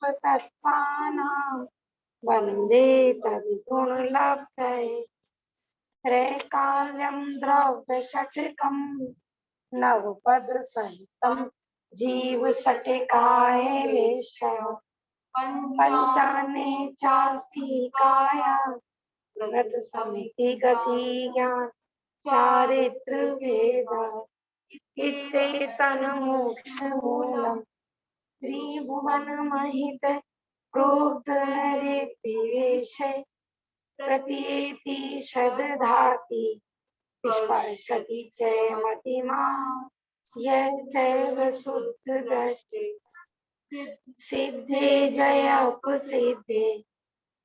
तत्पानां वन्दे तद्गुणलब्धये त्रैकाल्यं द्रव्यषट्कं नवपदसहितं जीवसटिकाय लेशः पंचाने चास्तिकाया रथसमिति ज्ञान चारित्र वेद इत्येतन्मोक्षमूलम् त्रिभुवनमहित प्रोक्त नरेतिरेशे प्रतीति शतधाति विस्पर्शति च मतिमां यस्यैव शुद्धदृष्टि सिद्धे जय उपसिद्धे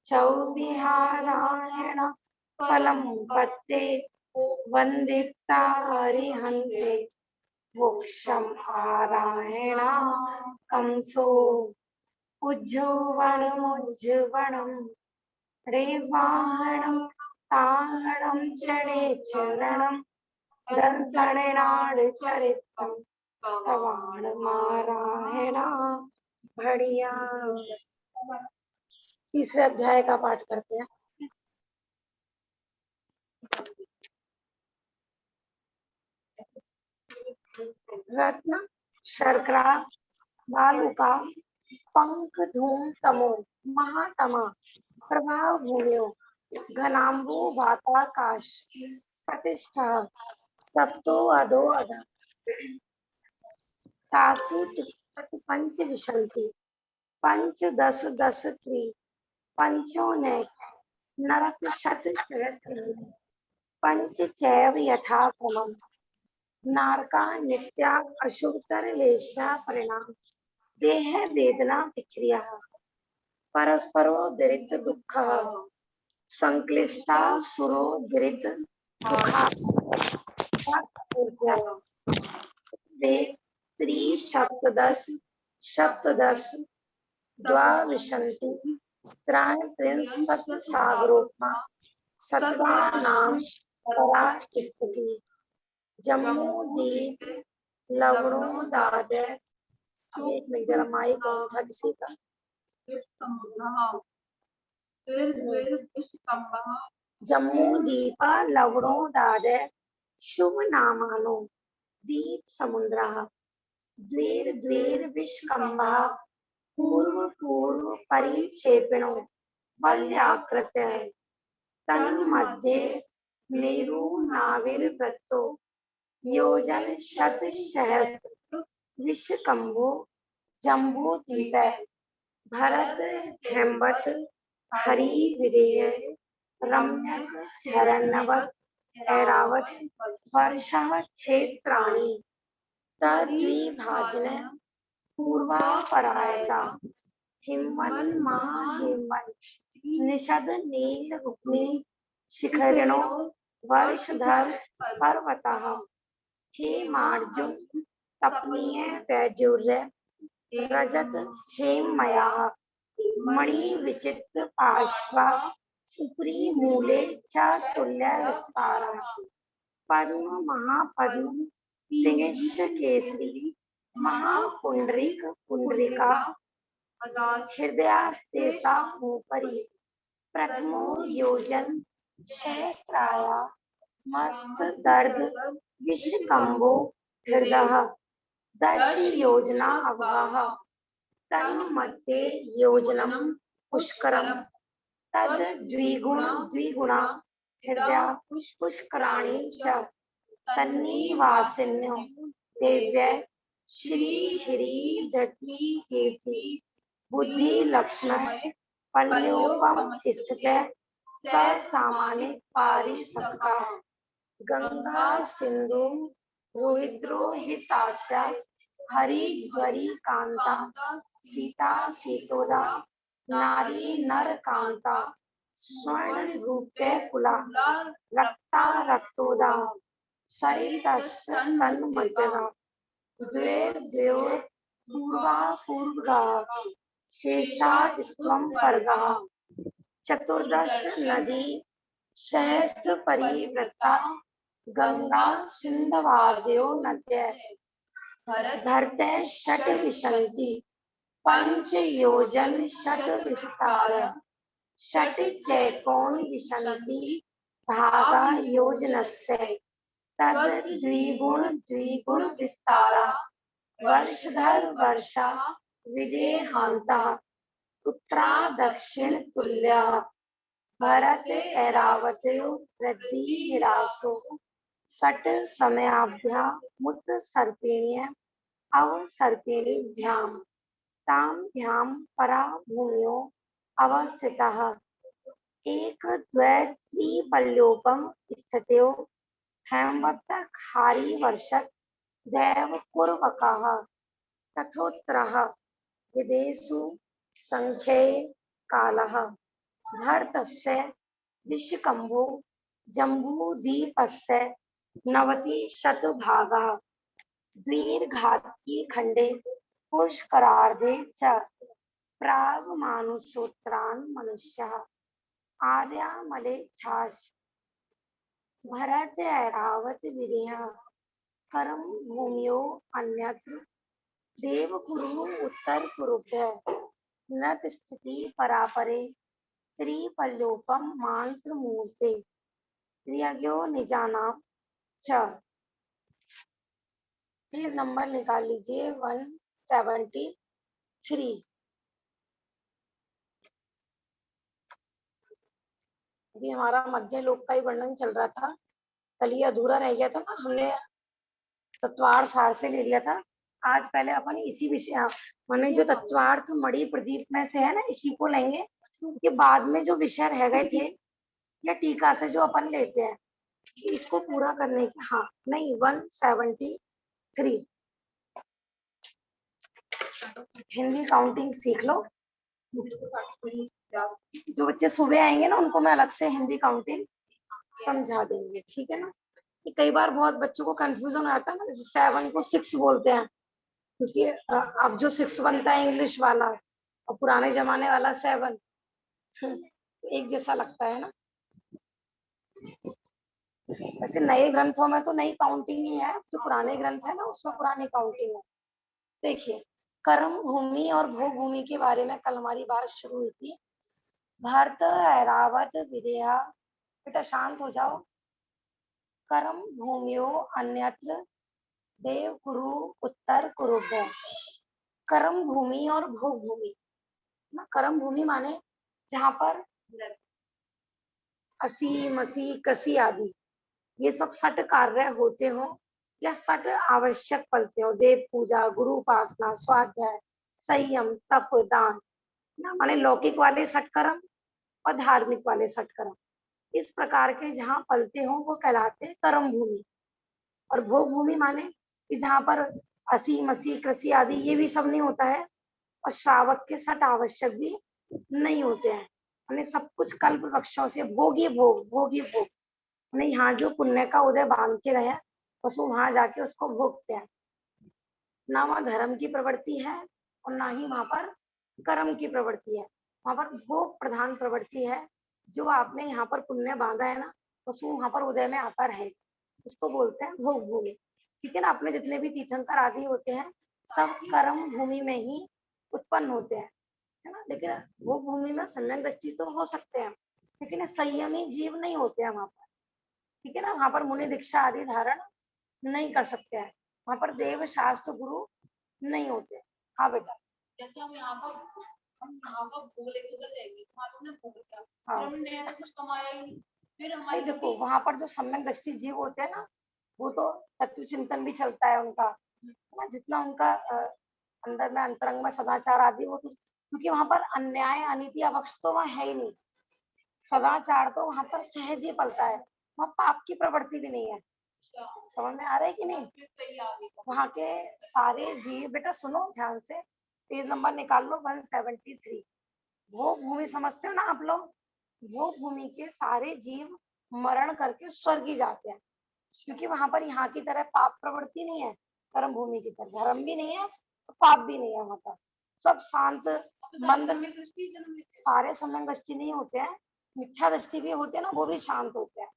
चौविहारायण फलं पत्ते वन्दिता हरिहन्ते मोक्षम् आरायण कंसो उज्जुवनमुज्जुवनम् रेवाहणं ताहणं चणे चरणं दंसनेनाड चरित्रं तवाण नारायण बढ़िया। तीसरे अध्याय का पाठ करते हैं। रत्न शर्करा बालुका पंख धूम तमो महातमा प्रभाव भूम्यो घनाम्बो वाताकाश प्रतिष्ठा सप्तो अधो अध तासु पंच विशंति पंच दस दस त्रि पंचो नरक शत सहस्त्र पंच चैव यथा क्रमम् नारका नित्या अशुभतर लेशा परिणाम देह वेदना विक्रिया परस्परो दरित दुःख संक्लिष्टा सुरो दरित दुखा त्रि सप्तदश द्वाविंशति त्रयस्त्रिंशत् सागरोपमा सत्वानां परा स्थिति जम्मूदीप लवणोदादय। एक मिनट जरा माइक कौन था किसी का। जम्मूदीप लवणोदादय शुभ नामानो दीप समुद्रः द्वेर द्वेर विष्कम्भः पूर्व पूर्व परिक्षेपिणो वल्याकृत्य तन्मध्ये मेरु नाविर्वृत्तो योजन शत सहस्त्र विष्कम्भो जम्बूद्वीप भरत हेमवत हरि विदेह रम्यक हिरण्यवत ऐरावत वर्षः क्षेत्राणि तद्विभाजन पूर्वापरायता हिमवन महाहिमवन निषद नील रुक्मी शिखरिणो वर्षधर पर्वतः हेमार्जुन तपनीय वैडूर्य रजत हेममयः मणि विचित्र पार्श्वा उपरि मूले च तुल्य विस्तारः पद्म महापद्म तिंगिश केसरी महापुंडरीक पुंडरीका हृदयास्तेषा उपरि प्रथमो योजन सहस्राया मस्त दर्द विष्कम्भो हृदयः दश योजना अवगाह तन्मध्ये योजनम पुष्करम तद द्विगुणा हृदय पुष्कराणि च तन्निवासिन्यो देव्य श्री हरि धृति कीर्ति बुद्धि लक्ष्मण पल्योपम स्थित स सामान्य पारिसका गंगा सिंधु रोहिद्रोहितास्य हरिद्वरी कांता सीता सीतोदा नारी नर कांता स्वर्ण रूपे कुला रक्ता रक्तोदा सरितस्य तन्मध्यगा द्वे द्वयोर पूर्वा पूर्वगा शेषात् स्वं पर्गा चतुर्दश नदी सहस्त्र परिवृत्ता गंगा सिंधवाद्यो नद्य भरते षट विशंति पंच योजन शत विस्तार, षट चैकोन विशन्ति भागा योजनस्य, तद द्विगुण विस्तारा, वर्षधर वर्षा विदेहान्तः, उत्तरा दक्षिण तुल्यः, भरत ऐरावतयो वृद्धि ह्रासो, षट समयाभ्यामुत सर्पिण्य अवसर्पिणीभ्याम् ताभ्यां परा भूम्यो अवस्थितः, एक द्वै त्रिपल्योपम स्थितो हेमवत् खारी वर्षत दैव कुर्वकः, तथोत्तरः विदेशु संख्ये कालः, भरतस्य विश्वकम्भो जम्बूद्वीपस्य नवतिशतभागः, द्विर्घाती खंडे पुष्करार्धे च प्रागमानुषोत्तरान् मनुष्यः आर्यामलेच्छास भरत ऐरावत विदेह करम भूम्यो अन्यत्र देवकुरु उत्तर कुरुभ्य नत स्थिति परापरे त्रिपल्योपम मांत्र मूर्ते त्रियज्ञो निजानाम च। पेज नंबर निकाल लीजिए 173। अभी हमारा मध्य लोक का ही वर्णन चल रहा था, कल ये अधूरा रह गया था ना, हमने तत्वार्थ सार से ले लिया था। आज पहले अपन इसी विषय मैंने जो तत्वार्थ मणि प्रदीप में से है ना, इसी को लेंगे, क्योंकि बाद में जो विषय रह गए थे या टीका से जो अपन लेते हैं, इसको पूरा करने के हाँ नहीं 173 हिंदी काउंटिंग सीख लो। जो बच्चे सुबह आएंगे ना, उनको मैं अलग से हिंदी काउंटिंग समझा देंगे, ठीक है ना। कि कई बार बहुत बच्चों को कंफ्यूजन आता है ना, जैसे 7 को 6 बोलते हैं, क्योंकि अब जो 6 बनता है इंग्लिश वाला और पुराने जमाने वाला 7 एक जैसा लगता है ना। वैसे नए ग्रंथों में तो नई काउंटिंग ही है, जो पुराने ग्रंथ है ना उसमें पुरानी काउंटिंग है। देखिए, कर्म भूमि और भोग भूमि के बारे में कल हमारी बात शुरू हुई थी। भरत ऐरावत विदेहा, बेटा शांत हो जाओ। कर्म भूमियो अन्यत्र देव कुरु उत्तर कुरुभ्य। कर्म भूमि और भोग भूमि ना, कर्म भूमि माने जहां पर असी मसी कृषि आदि ये सब सट कार्य होते हो या सट आवश्यक फलते हो, देव पूजा, गुरु उपासना, स्वाध्याय, संयम, तप, दान ना, माने लौकिक वाले सट कर्म और धार्मिक वाले सट कर्म, इस प्रकार के जहाँ पलते हो वो कहलाते हैं कर्म भूमि। और भोग भूमि माने कि जहाँ पर असी मसी कृषि आदि ये भी सब नहीं होता है, और श्रावक के सट आवश्यक भी नहीं होते हैं, माने सब कुछ कल्प वृक्षों से भोग ही भोग, भोग ही भोग। माने यहाँ जो पुण्य का उदय बांध के गए हैं, बस वो वहां जाके उसको भोगते हैं। ना वहाँ धर्म की प्रवृत्ति है और ना ही वहां पर कर्म की प्रवृत्ति है, वहां पर भोग प्रधान प्रवृत्ति है। जो आपने यहाँ पर पुण्य बांधा है ना, बस वो वहां पर उदय में आता रहे, उसको बोलते हैं भोग भूमि। ठीक है ना। अपने जितने भी तीर्थंकर आदि होते हैं सब कर्म भूमि में ही उत्पन्न होते हैं, है ना। लेकिन भोग भूमि में सम्यक दृष्टि तो हो सकते हैं, लेकिन संयमी जीव नहीं होते हैं वहां पर, ठीक है ना। वहां पर मुनि दीक्षा आदि धारण नहीं कर सकते हैं, वहां पर देव शास्त्र गुरु नहीं होते। हाँ बेटा, जैसे हम यहाँ का भोग लेके उधर जाएंगे, वहाँ तो हमने भोग किया, हाँ। फिर हमने नया तो कुछ कमाया ही नहीं, फिर हमारी देखो वहां पर जो सम्यक दृष्टि जीव होते हैं ना, वो तो तत्व चिंतन भी चलता है उनका, है ना। जितना उनका अंदर में अंतरंग में सदाचार आदि, वो तो क्योंकि वहां पर अन्याय अनिति अवक्ष तो वहां है ही नहीं, सदाचार तो वहां पर सहज ही पलता है, वहां पाप की प्रवृत्ति भी नहीं है। समझ में आ रहा है कि नहीं। वहां के सारे जीव, बेटा सुनो ध्यान से, पेज नंबर निकाल लो 173। भोग भूमि समझते हो ना आप लोग, भोग भूमि के सारे जीव मरण करके स्वर्ग ही जाते हैं, क्योंकि वहां पर यहाँ की तरह पाप प्रवृत्ति नहीं है, कर्म भूमि की तरह धर्म भी नहीं है तो पाप भी नहीं है। वहां पर सब शांत मंद, सारे समय दृष्टि नहीं होते हैं, मिथ्या दृष्टि भी होते हैं ना, वो भी शांत होते हैं,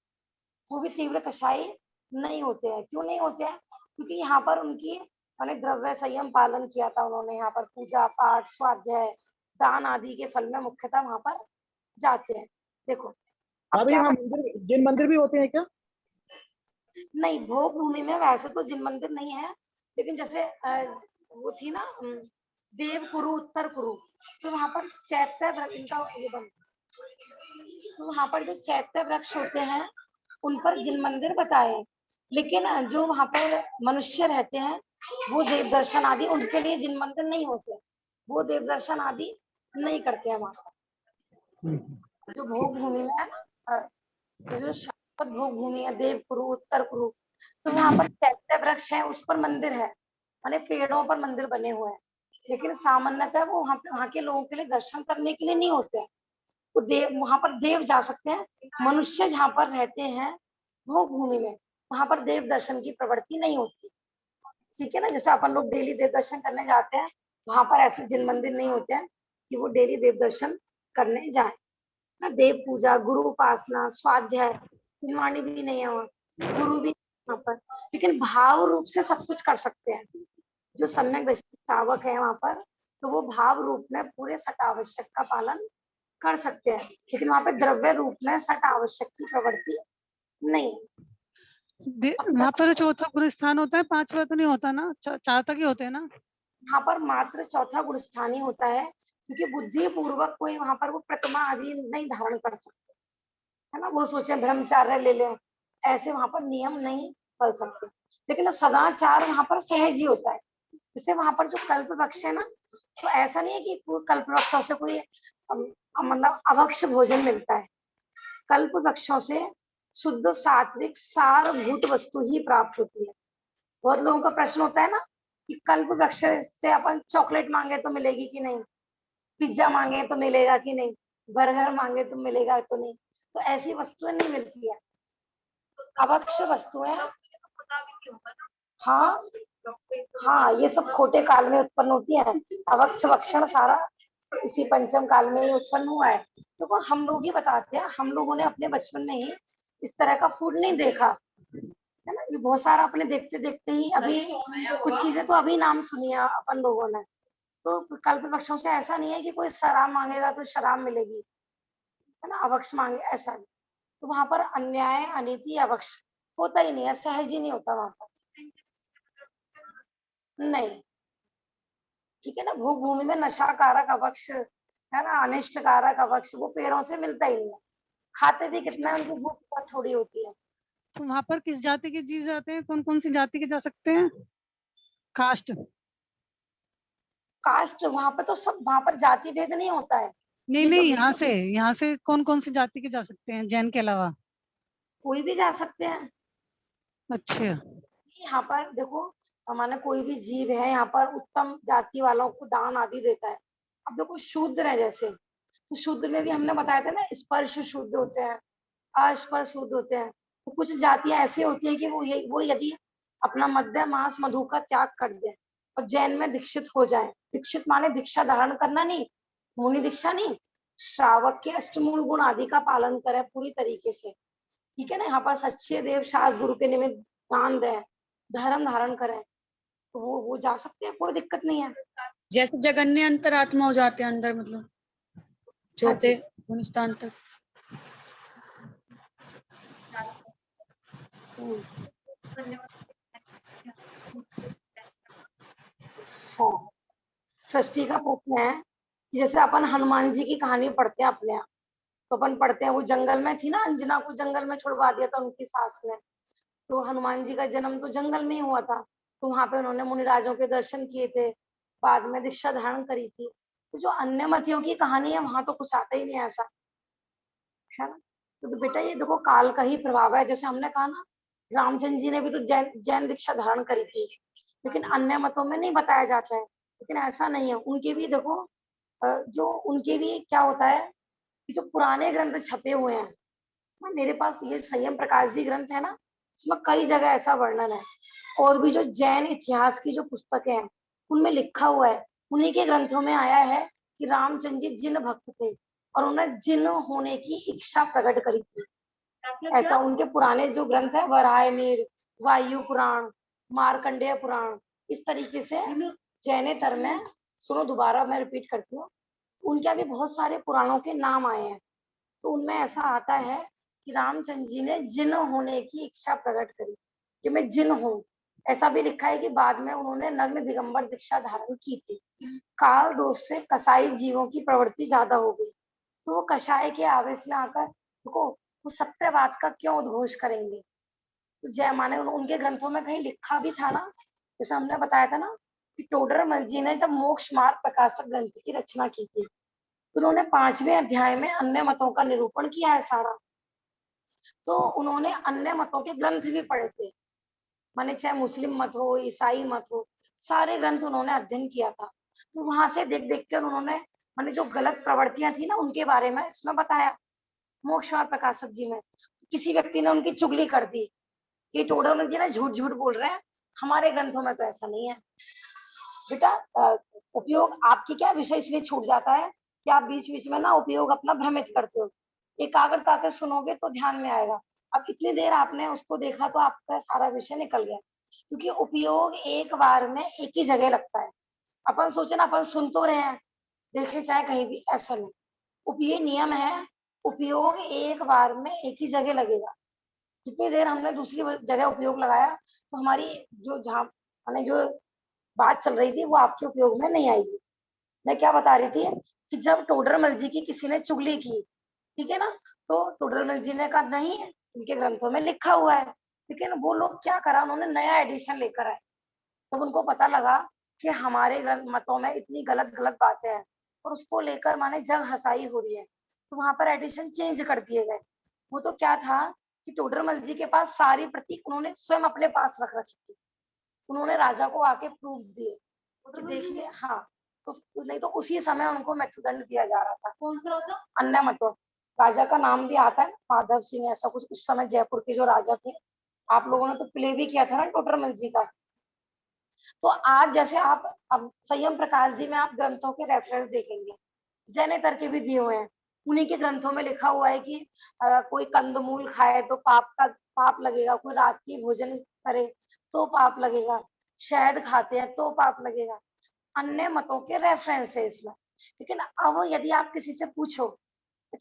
वो भी तीव्र कषाई नहीं होते हैं। क्यों नहीं होते हैं? क्योंकि यहाँ पर उनकी माने द्रव्य संयम पालन किया था उन्होंने। यहाँ पर पूजा पाठ स्वाध्याय दान आदि के फल में मुख्यतः वहां पर जाते हैं। देखो अब भाभी क्या वहाँ करते मंदिर, जिन मंदिर भी होते हैं क्या? नहीं, भोग भूमि में वैसे तो जिन मंदिर नहीं है, लेकिन जैसे वो थी ना देव कुरु उत्तर कुरु, तो वहां पर चैत्य इनका ये बन, तो वहां पर जो चैत्य वृक्ष होते हैं उन पर जिन मंदिर बताए हैं। लेकिन जो वहां पर मनुष्य रहते हैं वो देव दर्शन आदि उनके लिए जिन मंदिर नहीं होते, वो देव दर्शन आदि नहीं करते हैं वहां पर। जो भोग भूमि में है ना, जो शाश्वत भोग भूमि है देव कुरु उत्तर कुरु, तो वहां पर चैत्य वृक्ष है, उस पर मंदिर है, माने पेड़ों पर मंदिर बने हुए हैं। लेकिन सामान्यतः वो वहां के लोगों के लिए दर्शन करने के लिए नहीं होते हैं। वो देव वहां पर देव जा सकते हैं, मनुष्य जहाँ पर रहते हैं भोग भूमि में वहां पर देव दर्शन की प्रवृत्ति नहीं होती। ठीक है ना, जैसे अपन लोग डेली देव दर्शन करने जाते हैं, वहां पर ऐसे जिन मंदिर नहीं होते हैं कि वो डेली देव दर्शन करने जाए ना। देव पूजा गुरु उपासना स्वाध्याय निर्वाणी भी नहीं है वहाँ, गुरु भी वहां पर, लेकिन भाव रूप से सब कुछ कर सकते हैं। जो सम्यक दृष्टि श्रावक है वहां पर, तो वो भाव रूप में पूरे सट आवश्यक का पालन कर सकते हैं, लेकिन वहां पे द्रव्य रूप में सट आवश्यक की प्रवृत्ति नहीं है। वहां पर चौथा गुरु स्थान होता है, पांचवा तो नहीं होता ना, चार तक ही होते हैं ना। वहां पर मात्र चौथा गुरु स्थान ही होता है, क्योंकि बुद्धि पूर्वक कोई वहां पर वो प्रतिमा आदि नहीं धारण कर सकते, है ना। वो सोचे ब्रह्मचार्य ले लें, ऐसे वहां पर नियम नहीं कर सकते। लेकिन सदाचार वहां पर सहज ही होता है। जैसे वहां पर जो कल्प वृक्ष है ना, तो ऐसा नहीं है कि कल्प वृक्षों से कोई मतलब अभक्ष भोजन मिलता है। कल्प वृक्षों से शुद्ध सात्विक सारभूत वस्तु ही प्राप्त होती है। बहुत लोगों का प्रश्न होता है ना कि कल्प वृक्ष से अपन चॉकलेट मांगे तो मिलेगी कि नहीं, पिज्जा मांगे तो मिलेगा कि नहीं, बर्गर मांगे तो मिलेगा तो नहीं। तो ऐसी वस्तुएं नहीं मिलती है, अभक्ष वस्तुएं। हाँ हाँ, ये सब खोटे काल में उत्पन्न होती है। अवक्ष भक्षण सारा इसी पंचम काल में ही उत्पन्न हुआ है। देखो हम लोग ही बताते हैं, हम लोगों ने अपने बचपन में ही इस तरह का फूड नहीं देखा, है ना। ये बहुत सारा अपने देखते देखते ही अभी कुछ चीजें तो अभी नाम सुनी है अपन लोगों ने। तो कल्प वृक्षों से ऐसा नहीं है कि कोई शराब मांगेगा तो शराब मिलेगी, है ना, अवक्ष मांगे ऐसा नहीं। तो वहां पर अन्याय अनीति अवक्ष होता ही नहीं है, सहज ही नहीं होता वहां पर, नहीं। ठीक है ना, भोग भूमि में नशा कारक अवक्ष, है ना, अनिष्ट कारक अवक्ष वो पेड़ों से मिलता ही नहीं है। खाते भी कितना है, उनकी भूख बहुत थोड़ी होती है। तो वहां पर किस जाति के जीव जाते हैं, कौन कौन सी जाति के जा सकते हैं? कास्ट कास्ट वहां पर तो सब, वहां पर जाति भेद नहीं होता है। नहीं ये जो नहीं, यहाँ से कौन कौन सी जाति के जा सकते हैं जैन के अलावा? कोई भी जा सकते हैं। अच्छा, यहाँ पर देखो, हमारा कोई भी जीव है यहाँ पर उत्तम जाति वालों को दान आदि देता है। अब देखो शूद्र है, जैसे तो शूद्र में भी हमने बताया था ना, स्पर्श शुद्ध होते हैं, अस्पर्श शुद्ध होते हैं। तो कुछ जातियां ऐसी होती हैं कि वो यदि अपना मद्य मांस मधु का त्याग कर दे और जैन में दीक्षित हो जाए। दीक्षित माने दीक्षा धारण करना नहीं, मुनि दीक्षा नहीं, श्रावक के अष्टमूल गुण आदि का पालन करे पूरी तरीके से। ठीक है ना, यहाँ पर सच्चे देव शास्त्र गुरु के निमित्त दान दें, धर्म धारण करें, तो वो जा सकते हैं, कोई दिक्कत नहीं है। जैसे जगन्य अंतरात्मा हो जाते हैं अंदर, मतलब चौथे गुणस्थान तक। हाँ, षष्ठी का प्रश्न है कि जैसे अपन हनुमान जी की कहानी पढ़ते हैं अपने यहाँ, तो अपन पढ़ते हैं वो जंगल में थी ना, अंजना को जंगल में छुड़वा दिया था उनकी सास ने। तो हनुमान जी का जन्म तो जंगल में ही हुआ था, तो वहां पे उन्होंने मुनिराजों के दर्शन किए थे, बाद में दीक्षा धारण करी थी। तो जो अन्य मतियों की कहानी है वहां तो कुछ आता ही नहीं ऐसा, है ना। तो बेटा ये देखो काल का ही प्रभाव है। जैसे हमने कहा ना, रामचंद्र जी ने भी तो जैन दीक्षा धारण करी थी, लेकिन अन्य मतों में नहीं बताया जाता है। लेकिन ऐसा नहीं है, उनके भी देखो जो उनके भी क्या होता है कि जो पुराने ग्रंथ छपे हुए हैं ना, मेरे पास ये संयम प्रकाश जी ग्रंथ है ना, इसमें कई जगह ऐसा वर्णन है। और भी जो जैन इतिहास की जो पुस्तकें हैं उनमें लिखा हुआ है, उन्हीं के ग्रंथों में आया है कि रामचंद्र जी जिन भक्त थे और उन्हें जिन होने की इच्छा प्रकट करी थी। ऐसा उनके पुराने जो ग्रंथ है, वराहमिहिर, वायु पुराण, मार्कंडेय पुराण, इस तरीके से जैन धर्म में, सुनो दोबारा मैं रिपीट करती हूँ, उनके अभी बहुत सारे पुराणों के नाम आए हैं। तो उनमें ऐसा आता है कि रामचंद्र जी ने जिन होने की इच्छा प्रकट करी कि मैं जिन हूँ। ऐसा भी लिखा है कि बाद में उन्होंने नग्न दिगंबर दीक्षा धारण की थी। काल दोष से कसाई जीवों की प्रवृत्ति ज्यादा हो गई, तो वो कषाय के आवेश में आकर देखो वो सत्यवाद का क्यों उद्घोष करेंगे। तो जय माने उनके ग्रंथों में कहीं लिखा भी था ना, जैसे हमने बताया था ना कि टोडरमल जी ने जब मोक्ष मार्ग प्रकाशक ग्रंथ की रचना की थी, तो उन्होंने 5वें अध्याय में अन्य मतों का निरूपण किया है सारा। तो उन्होंने अन्य मतों के ग्रंथ भी पढ़े थे, माने चाहे मुस्लिम मत हो, ईसाई मत हो, सारे ग्रंथ उन्होंने अध्ययन किया था। तो वहां से देख देख कर उन्होंने माने जो गलत प्रवृत्तियां थी ना उनके बारे में इसमें बताया मोक्ष मार्ग प्रकाशक जी में। किसी व्यक्ति ने उनकी चुगली कर दी कि टोडरमल जी ना झूठ झूठ बोल रहे हैं, हमारे ग्रंथों में तो ऐसा नहीं है। बेटा उपयोग आपकी क्या विषय इसलिए छूट जाता है कि आप बीच बीच में ना उपयोग अपना भ्रमित करते हो। एकाग्रता से सुनोगे तो ध्यान में आएगा। अब इतनी देर आपने उसको देखा तो आपका सारा विषय निकल गया, क्योंकि उपयोग एक बार में एक ही जगह लगता है। अपन सोचे ना अपन सुन तो रहे हैं, देखे चाहे कहीं भी, ऐसा नहीं। ये नियम है, उपयोग एक बार में एक ही जगह लगेगा। जितनी देर हमने दूसरी जगह उपयोग लगाया तो हमारी जो जहाँ माने जो बात चल रही थी वो आपके उपयोग में नहीं आएगी। मैं क्या बता रही थी कि जब टोडरमल जी की किसी ने चुगली की, ठीक है ना, तो टोडरमल जी ने कहा नहीं इनके ग्रंथों में लिखा हुआ है। लेकिन वो लोग क्या करा, उन्होंने नया एडिशन लेकर आए। तब उनको पता लगा कि हमारे ग्रंथ मतों में इतनी गलत गलत बातें हैं और उसको लेकर माने जग हसाई हो रही है, तो वहां पर एडिशन चेंज कर दिए गए। वो तो क्या था कि टोडरमल जी के पास सारी प्रतीक उन्होंने स्वयं अपने पास रख रखी थी। उन्होंने राजा को आके प्रूफ दिए कि देखिए, हाँ, तो नहीं तो उसी समय उनको मृत्युदंड दिया जा रहा था। कौन सा राजा? अन्य मतों, राजा का नाम भी आता है माधव सिंह ऐसा कुछ, उस समय जयपुर के जो राजा थे। आप लोगों ने तो प्ले भी किया था ना टोडरमल जी का। तो आज जैसे आप अब संयम प्रकाश जी में आप ग्रंथों के रेफरेंस देखेंगे, जैनेतर के भी दिए हुए हैं। उन्हीं के ग्रंथों में लिखा हुआ है कि कोई कंदमूल खाए तो पाप लगेगा, कोई रात की भोजन करे तो पाप लगेगा, शहद खाते हैं तो पाप लगेगा। अन्य मतों के रेफरेंस है इसमें। लेकिन अब यदि आप किसी से पूछो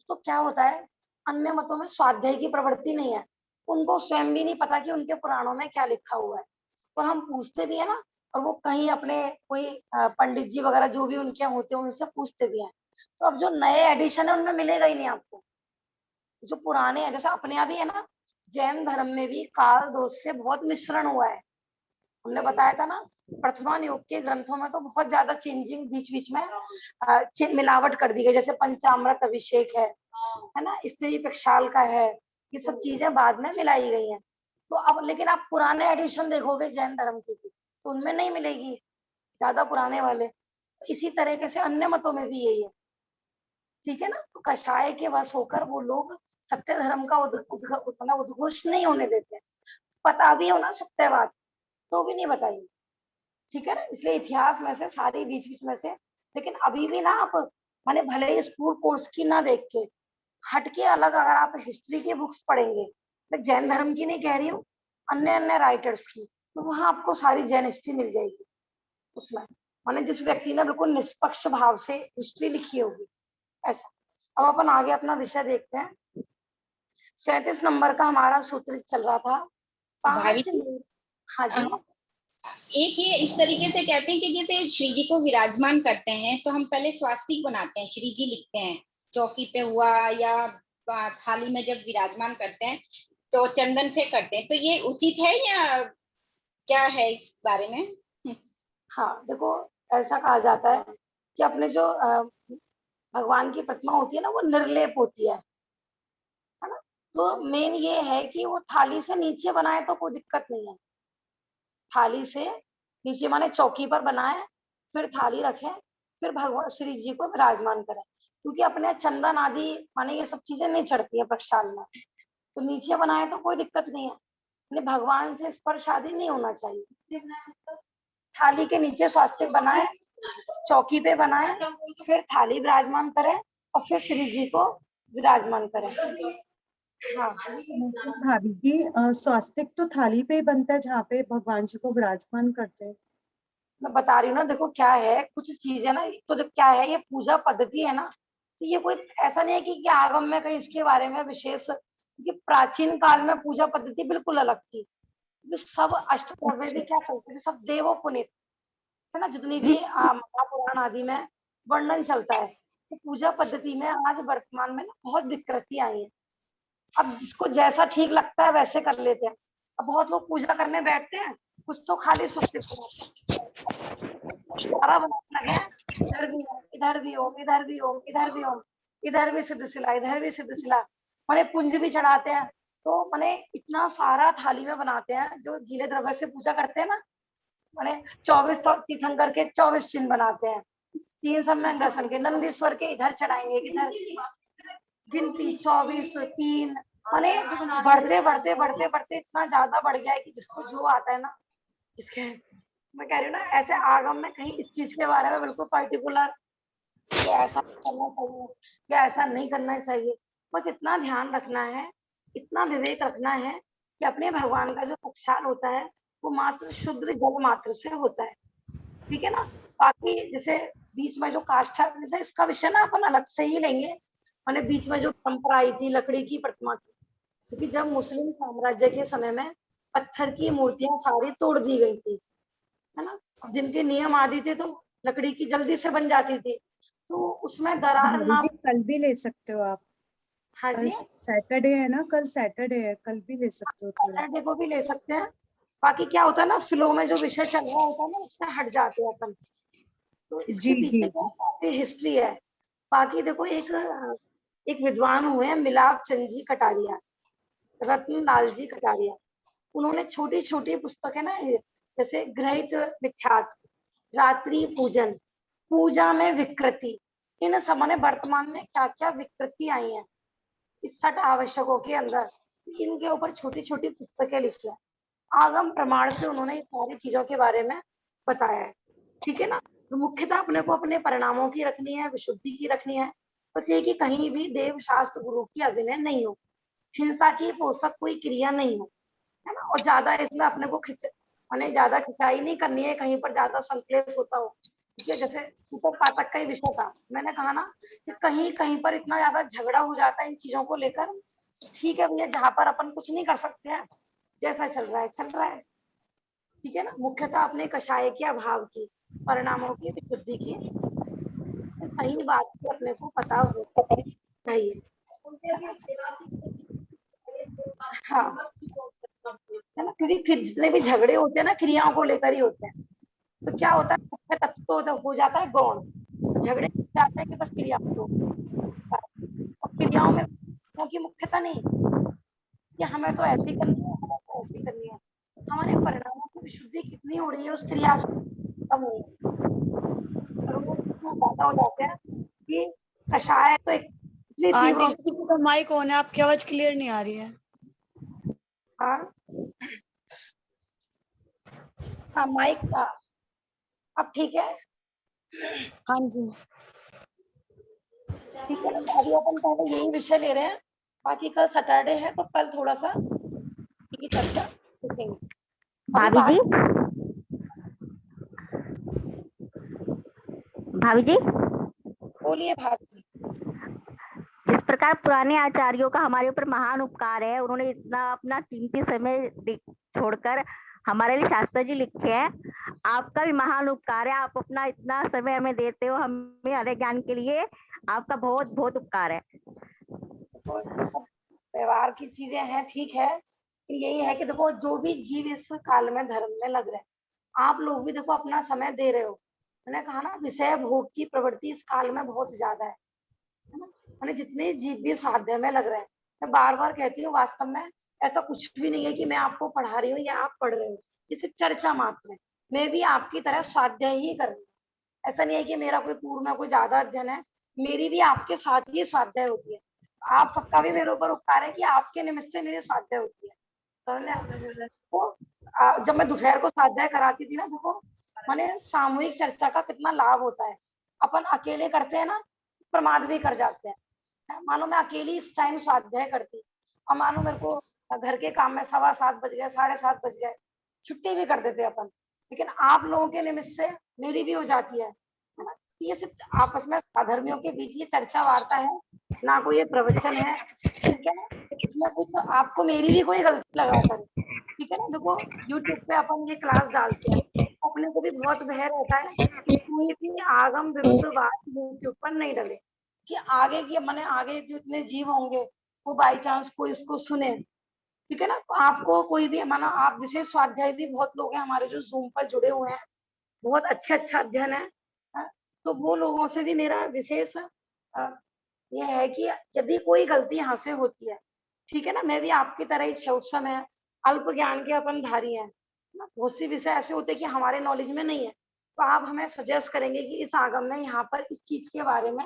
तो क्या होता है, अन्य मतों में स्वाध्याय की प्रवृत्ति नहीं है। उनको स्वयं भी नहीं पता कि उनके पुराणों में क्या लिखा हुआ है। और हम पूछते भी है ना, और वो कहीं अपने कोई पंडित जी वगैरह जो भी उनके यहाँ होते हैं उनसे पूछते भी हैं। तो अब जो नए एडिशन है उनमें मिलेगा ही नहीं आपको। जो पुराने हैं जैसे अपने यहाँ भी है ना, जैन धर्म में भी काल दोष से बहुत मिश्रण हुआ है। हमने बताया था ना, प्रथमा युग के ग्रंथों में तो बहुत ज्यादा चेंजिंग बीच बीच में मिलावट कर दी गई। जैसे पंचामृत अभिषेक है ना, स्त्री प्रक्षाल का है, ये सब चीजें बाद में मिलाई गई हैं। तो अब लेकिन आप पुराने एडिशन देखोगे जैन धर्म की तो उनमें नहीं मिलेगी, ज्यादा पुराने वाले। तो इसी तरीके से अन्य मतों में भी यही है, ठीक है ना। तो कषाय के वश होकर वो लोग सत्य धर्म का उद्घोष नहीं होने देते। पता भी हो ना सत्यवाद तो भी नहीं बताइए, ठीक है ना। इसलिए इतिहास में से सारी बीच बीच में से, लेकिन अभी भी ना आप माने भले ही स्कूल कोर्स की ना देख के हटके अलग अगर आप हिस्ट्री की बुक्स पढ़ेंगे, मैं जैन धर्म की नहीं कह रही हूँ, अन्य अन्य राइटर्स की, तो वहां आपको सारी जैन हिस्ट्री मिल जाएगी उसमें। माने जिस व्यक्ति ने बिल्कुल निष्पक्ष भाव से हिस्ट्री लिखी होगी ऐसा। अब अपन आगे अपना विषय देखते हैं। 37 नंबर का हमारा सूत्र चल रहा था भाभी 5 हाँ जी। एक ये इस तरीके से कहते हैं कि जैसे श्री जी को विराजमान करते हैं तो हम पहले स्वास्तिक बनाते हैं, श्री जी लिखते हैं चौकी पे हुआ या थाली में जब विराजमान करते हैं तो चंदन से करते हैं। तो ये उचित है या क्या है इस बारे में? हाँ देखो, ऐसा कहा जाता है कि अपने जो भगवान की प्रतिमा होती है ना वो निर्लेप होती है ना। तो मेन ये है कि वो थाली से नीचे बनाए तो कोई दिक्कत नहीं है। थाली से नीचे माने चौकी पर बनाए, फिर थाली रखें, फिर भगवान श्री जी को विराजमान करें। क्योंकि अपने चंदन आदि माने ये सब चीजें नहीं चढ़ती है प्रक्षाल में, तो नीचे बनाए तो कोई दिक्कत नहीं है। भगवान से स्पर्श आदि नहीं होना चाहिए। थाली के नीचे स्वास्तिक बनाए, चौकी पे बनाए, फिर थाली विराजमान करें और फिर श्री जी को विराजमान करें। हाँ भाभी जी स्वास्तिक तो थाली पे ही बनता है जहाँ पे भगवान जी को विराजमान करते हैं। मैं बता रही हूँ ना, देखो क्या है कुछ चीजें ना, तो जब क्या है ये पूजा पद्धति है ना, तो ये कोई ऐसा नहीं है कि आगम में कहीं इसके बारे में विशेष, क्योंकि प्राचीन काल में पूजा पद्धति बिल्कुल अलग थी। ये सब अष्टकव्य में भी अच्छा। क्या चलते थे, सब देवो पुनीत है ना, जितनी भी महापुराण आदि में वर्णन चलता है, तो पूजा पद्धति में आज वर्तमान में ना बहुत विकृति आई है। अब जिसको जैसा ठीक लगता है वैसे कर लेते हैं। अब बहुत लोग पूजा करने बैठते हैं, कुछ तो खाली सुस्ती सारा बनाने लगे हैं, इधर भी ओम, इधर भी ओम, इधर भी ओम, इधर भी ओम, इधर भी सिद्धशिला, इधर भी सिद्धशिला, माने पुंज भी चढ़ाते हैं। तो माने इतना सारा थाली में बनाते हैं, जो गीले द्रव्य से पूजा करते हैं ना, माने 24 तीर्थंकर के 24 चिन्ह बनाते हैं, 3 सम्यक दर्शन के, नंदीश्वर के इधर चढ़ाएंगे, इधर गिनती 24 3, माने बढ़ते बढ़ते बढ़ते बढ़ते इतना ज्यादा बढ़ गया है कि जिसको जो आता है ना, जिसके, मैं कह रही हूँ ना, ऐसे आगम में कहीं इस चीज के बारे में बिल्कुल पर्टिकुलर ऐसा करना चाहिए या ऐसा नहीं करना चाहिए। बस इतना ध्यान रखना है, इतना विवेक रखना है कि अपने भगवान का जो प्रक्षाल होता है वो मात्र शुद्ध जल मात्र से होता है, ठीक है ना। बाकी जैसे बीच में जो काष्ठा, जैसे इसका विषय ना अपन अलग से ही लेंगे, मैंने बीच में जो परंपरा आई थी लकड़ी की प्रतिमा की, क्योंकि जब मुस्लिम साम्राज्य के समय में पत्थर की मूर्तियां सारी तोड़ दी गई थी, है ना, अब जिनके नियम आदि थे तो लकड़ी की जल्दी से बन जाती थी, तो उसमें दरार भाभी ना। जी कल भी ले सकते हो आप। हाँ कल जी, सैटरडे है ना, कल सैटरडे है, कल भी ले सकते हो थोड़ा। सैटरडे को भी ले सकते हैं। बाकी क्या होता है ना, फ्लो में जो विषय चल रहा होता है ना उससे हट जाते हैं अपन, तो जी इसके जी पीछे क्या जी। काफी हिस्ट्री है। बाकी देखो एक विद्वान हुए हैं मिलाप चंद जी कटारिया, रत्न लाल जी कटारिया, उन्होंने छोटी छोटी पुस्तकें ना, जैसे ग्रहित विख्यात, रात्रि पूजन, पूजा में विकृति, इन सब ने वर्तमान में क्या क्या विकृति आई हैं इस 60 आवश्यकों के अंदर, इनके ऊपर छोटी छोटी पुस्तकें लिखी है। आगम प्रमाण से उन्होंने इस सारी चीजों के बारे में बताया है, ठीक है ना। तो मुख्यतः अपने को अपने परिणामों की रखनी है, विशुद्धि की रखनी है, बस ये कि कहीं भी देव शास्त्र गुरु की अभिनय नहीं हो, हिंसा की पोषक कोई क्रिया नहीं हो, है ना, और ज्यादा इसमें अपने को माने ज्यादा खिंचाई नहीं करनी है, कहीं पर ज्यादा संकलेश होता हो, क्योंकि जैसे ऊपर पाठक का ही विषय था, मैंने कहा ना कि कहीं कहीं पर इतना ज्यादा झगड़ा हो जाता है इन चीजों को लेकर। ठीक है भैया, जहां पर अपन कुछ नहीं कर सकते हैं, जैसा चल रहा है चल रहा है, ठीक है ना। मुख्यतः अपने कषाय के अभाव की, परिणामों की विशुद्धि की, सही बात की अपने को पता हो चाहिए, हाँ, है ना, क्योंकि फिर जितने भी झगड़े होते हैं ना क्रियाओं को लेकर ही होते हैं, तो क्या होता है मुख्य तत्व तो जब हो जाता है गौण, झगड़े जाते हैं कि बस क्रिया को, और क्रियाओं में की मुख्यता नहीं कि हमें तो ऐसी करनी है, हमें तो ऐसी करनी है, हमारे परिणामों की विशुद्धि कितनी हो रही है उस क्रिया से कम हो, इतना ज्यादा हो जाते हैं कि कषाय तो एक इतनी तीव्र आंटी जी का माइक ऑन है, आपकी आवाज क्लियर नहीं आ रही है। हाँ हाँ माइक अब ठीक है, हाँ जी। ठीक है ना, तो अभी अपन पहले यही विषय ले रहे हैं, बाकी कल सैटरडे है तो कल थोड़ा सा की चर्चा देखेंगे। अभी भाभी जी, बात, भाभी जी, बोलिए भाभी। जिस प्रकार पुराने आचार्यों का हमारे ऊपर महान उपकार है, उन्होंने इतना अपना कीमती समय छोड़कर हमारे लिए शास्त्र जी लिखे हैं, आपका भी महान उपकार है, आप अपना इतना समय हमें देते हो, हमें हरे ज्ञान के लिए आपका बहुत बहुत उपकार है। तो ये सब व्यवहार की चीजें हैं, ठीक है, यही है कि देखो जो भी जीव इस काल में धर्म में लग रहे हैं, आप लोग भी देखो अपना समय दे रहे हो, मैंने कहा ना विषय भोग की प्रवृत्ति इस काल में बहुत ज्यादा है ना, मैंने जितने जीव भी स्वाध्याय में लग रहे हैं, मैं बार बार कहती हूँ वास्तव में ऐसा कुछ भी नहीं है कि मैं आपको पढ़ा रही हूँ या आप पढ़ रहे हो, ये सिर्फ चर्चा मात्र है, मैं भी आपकी तरह स्वाध्याय ही कर रही हूँ, ऐसा नहीं है कि मेरा कोई पूर्व में कोई ज्यादा अध्ययन है, मेरी भी आपके साथ ही स्वाध्याय होती है, आप सबका भी मेरे ऊपर उपकार है कि आपके निमित्त से मेरी स्वाध्याय होती है, तो जब मैं दोपहर को स्वाध्याय कराती थी ना, देखो माने सामूहिक चर्चा का कितना लाभ होता है, अपन अकेले करते हैं ना प्रमाद भी कर जाते हैं, मानो मैं अकेली इस टाइम स्वाध्याय करती, और मानो मेरे को घर के काम में 7:15 बज गए, 7:30 बज गए, छुट्टी भी कर देते अपन, लेकिन आप लोगों के निमित्त से मेरी भी हो जाती है ना। ये सिर्फ आपस में अधर्मियों के बीच ये चर्चा वार्ता है, ना कोई ये प्रवचन है, ठीक है ना। इसमें कुछ तो आपको मेरी भी कोई गलती लगा करे, ठीक है ना। देखो यूट्यूब पे अपन ये क्लास डालते हैं, अपने को भी बहुत भय रहता है कि कोई भी आगम विरुद्ध बात यूट्यूब पर नहीं डले, कि आगे की माने आगे जो इतने जीव होंगे वो बाई चांस कोई इसको सुने, ठीक है ना। तो आपको कोई भी माना आप विशेष स्वाध्याय भी बहुत लोग हैं हमारे जो जूम पर जुड़े हुए हैं, बहुत अच्छा अध्ययन है, तो वो लोगों से भी मेरा विशेष ये है कि यदि कोई गलती यहाँ से होती है, ठीक है ना, मैं भी आपकी तरह ही क्षुद्र है, अल्प ज्ञान के अपन धारी हैं ना। बहुत सी विषय ऐसे होते हैं कि हमारे नॉलेज में नहीं है, तो आप हमें सजेस्ट करेंगे कि इस आगम में यहाँ पर इस चीज के बारे में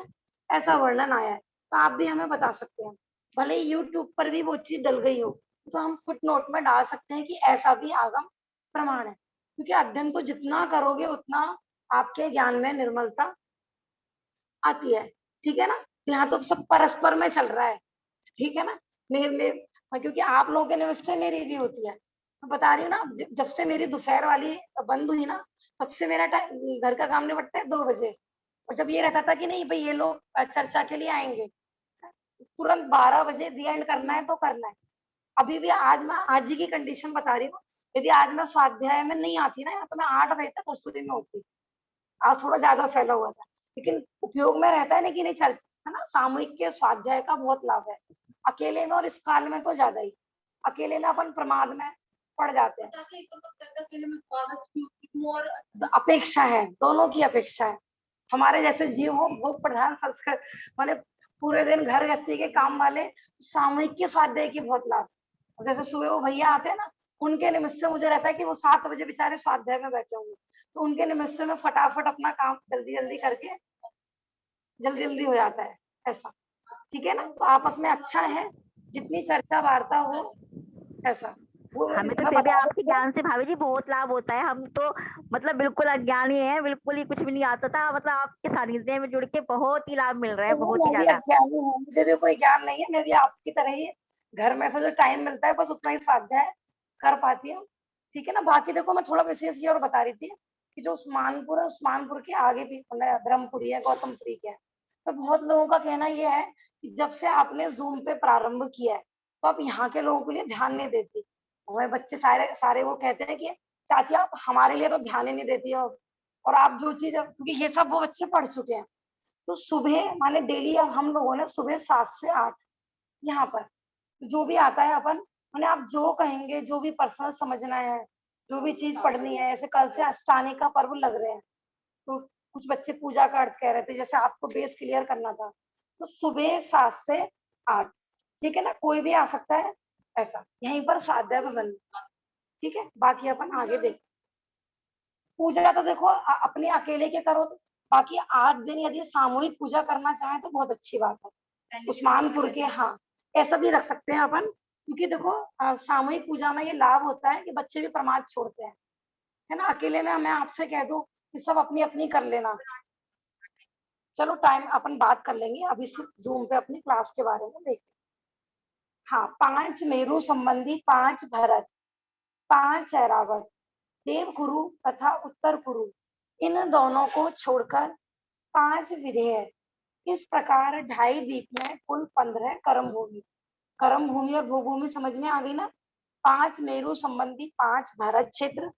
ऐसा वर्णन आया है, तो आप भी हमें बता सकते हैं। भले ही यूट्यूब पर भी वो चीज डल गई हो, तो हम फुट नोट में डाल सकते हैं कि ऐसा भी आगम प्रमाण है, क्योंकि अध्ययन तो जितना करोगे उतना आपके ज्ञान में निर्मलता आती है, ठीक है ना। तो यहाँ तो सब परस्पर में चल रहा है, ठीक है ना। क्योंकि आप लोगों के निमित्त से मेरी भी होती है, मैं बता रही हूँ ना, जब से मेरी दोपहर वाली बंद हुई ना, तब से मेरा टाइम घर का काम निपटता है 2 बजे। और जब ये रहता था कि नहीं भाई ये लोग चर्चा के लिए आएंगे, तुरंत 12 बजे दी एंड करना है तो करना है। अभी भी मैं आज ही की कंडीशन बता रही हूँ, यदि आज मैं स्वाध्याय में नहीं आती ना, तो मैं 8 बजे तक रसोई में होती। आज थोड़ा ज्यादा फैला हुआ था, लेकिन उपयोग में रहता है ना कि नहीं चर्चा, है ना। सामूहिक के स्वाध्याय का बहुत लाभ है, अकेले में और इस काल में तो ज्यादा ही। अकेले में अपन प्रमाद में पड़ जाते हैं, तो अपेक्षा है, दोनों की अपेक्षा है। हमारे जैसे जीव हो भोग प्रधान माने पूरे दिन घर गृहस्थी के काम वाले, सामूहिक के स्वाध्याय की बहुत लाभ। जैसे सुबह वो भैया आते हैं ना, उनके निमित्त से मुझे रहता है कि वो 7 बजे बेचारे स्वाध्याय में बैठे होंगे, तो उनके निमित्त से मैं फटाफट अपना काम जल्दी जल्दी करके जल्दी जल्दी हो जाता है ऐसा, ठीक है ना। तो आपस में अच्छा है, जितनी चर्चा वार्ता हो ऐसा वो हमें तो मैं फिर भी बता आपके देती हूँ। ज्ञान से भाभी जी बहुत लाभ होता है। हम तो मतलब बिल्कुल अज्ञानी है, बिल्कुल ही कुछ भी नहीं आता था, मतलब आपके सानिध्य में जुड़ के बहुत ही लाभ मिल रहा है, बहुत ही मैं भी ज्यादा। अज्ञानी हूँ, मुझे भी कोई ज्ञान नहीं है, मैं भी आपकी तरह ही घर में से जो टाइम मिलता है बस उतना ही स्वाध्याय कर पाती हूँ, ठीक है ना। बाकी देखो मैं थोड़ा विशेष ये और बता रही थी कि जो उस्मानपुर है, उस्मानपुर के आगे भी ब्रह्मपुरी है, गौतमपुरी के है, तो बहुत लोगों का कहना ये है कि जब से आपने जूम पे प्रारंभ किया है, तो आप यहाँ के लोगों के लिए ध्यान नहीं देती। हमारे बच्चे सारे सारे वो कहते हैं कि चाची आप हमारे लिए तो ध्यान ही नहीं देती हो, और आप जो चीज, क्योंकि ये सब वो बच्चे पढ़ चुके हैं। तो सुबह माने डेली अब हम लोगों ने सुबह 7 से 8 यहाँ पर जो भी आता है अपन, माने आप जो कहेंगे, जो भी पर्सनल समझना है, जो भी चीज पढ़नी है, ऐसे कल से अष्टानी का पर्व लग रहे हैं, तो कुछ बच्चे पूजा का अर्थ कह रहे थे, जैसे आपको बेस क्लियर करना था, तो सुबह 7 से 8, ठीक है ना, कोई भी आ सकता है ऐसा, यहीं पर स्वाध्याय में बंद, ठीक है। बाकी अपन आगे देख, पूजा तो देखो अपने अकेले के करो, बाकी 8 दिन यदि सामूहिक पूजा करना चाहें तो बहुत अच्छी बात है। उस्मानपुर के, हाँ, ऐसा भी रख सकते हैं अपन, क्योंकि देखो सामूहिक पूजा में ये लाभ होता है कि बच्चे भी प्रमाद छोड़ते हैं, है ना। अकेले में मैं आपसे कह दूं कि सब अपनी अपनी कर लेना, चलो टाइम अपन बात कर लेंगे, अभी सिर्फ जूम पे अपनी क्लास के बारे में देखते हैं। हाँ, 5 मेरु संबंधी, 5 भरत, 5 ऐरावत, देव कुरु तथा उत्तर कुरु, इन दोनों को छोड़कर 5 विधेय, इस प्रकार 2.5 दीप में कुल 15 कर्म भूमि। कर्म भूमि और भूभूमि समझ में आ गई ना। 5 मेरु संबंधी, 5 भरत क्षेत्र,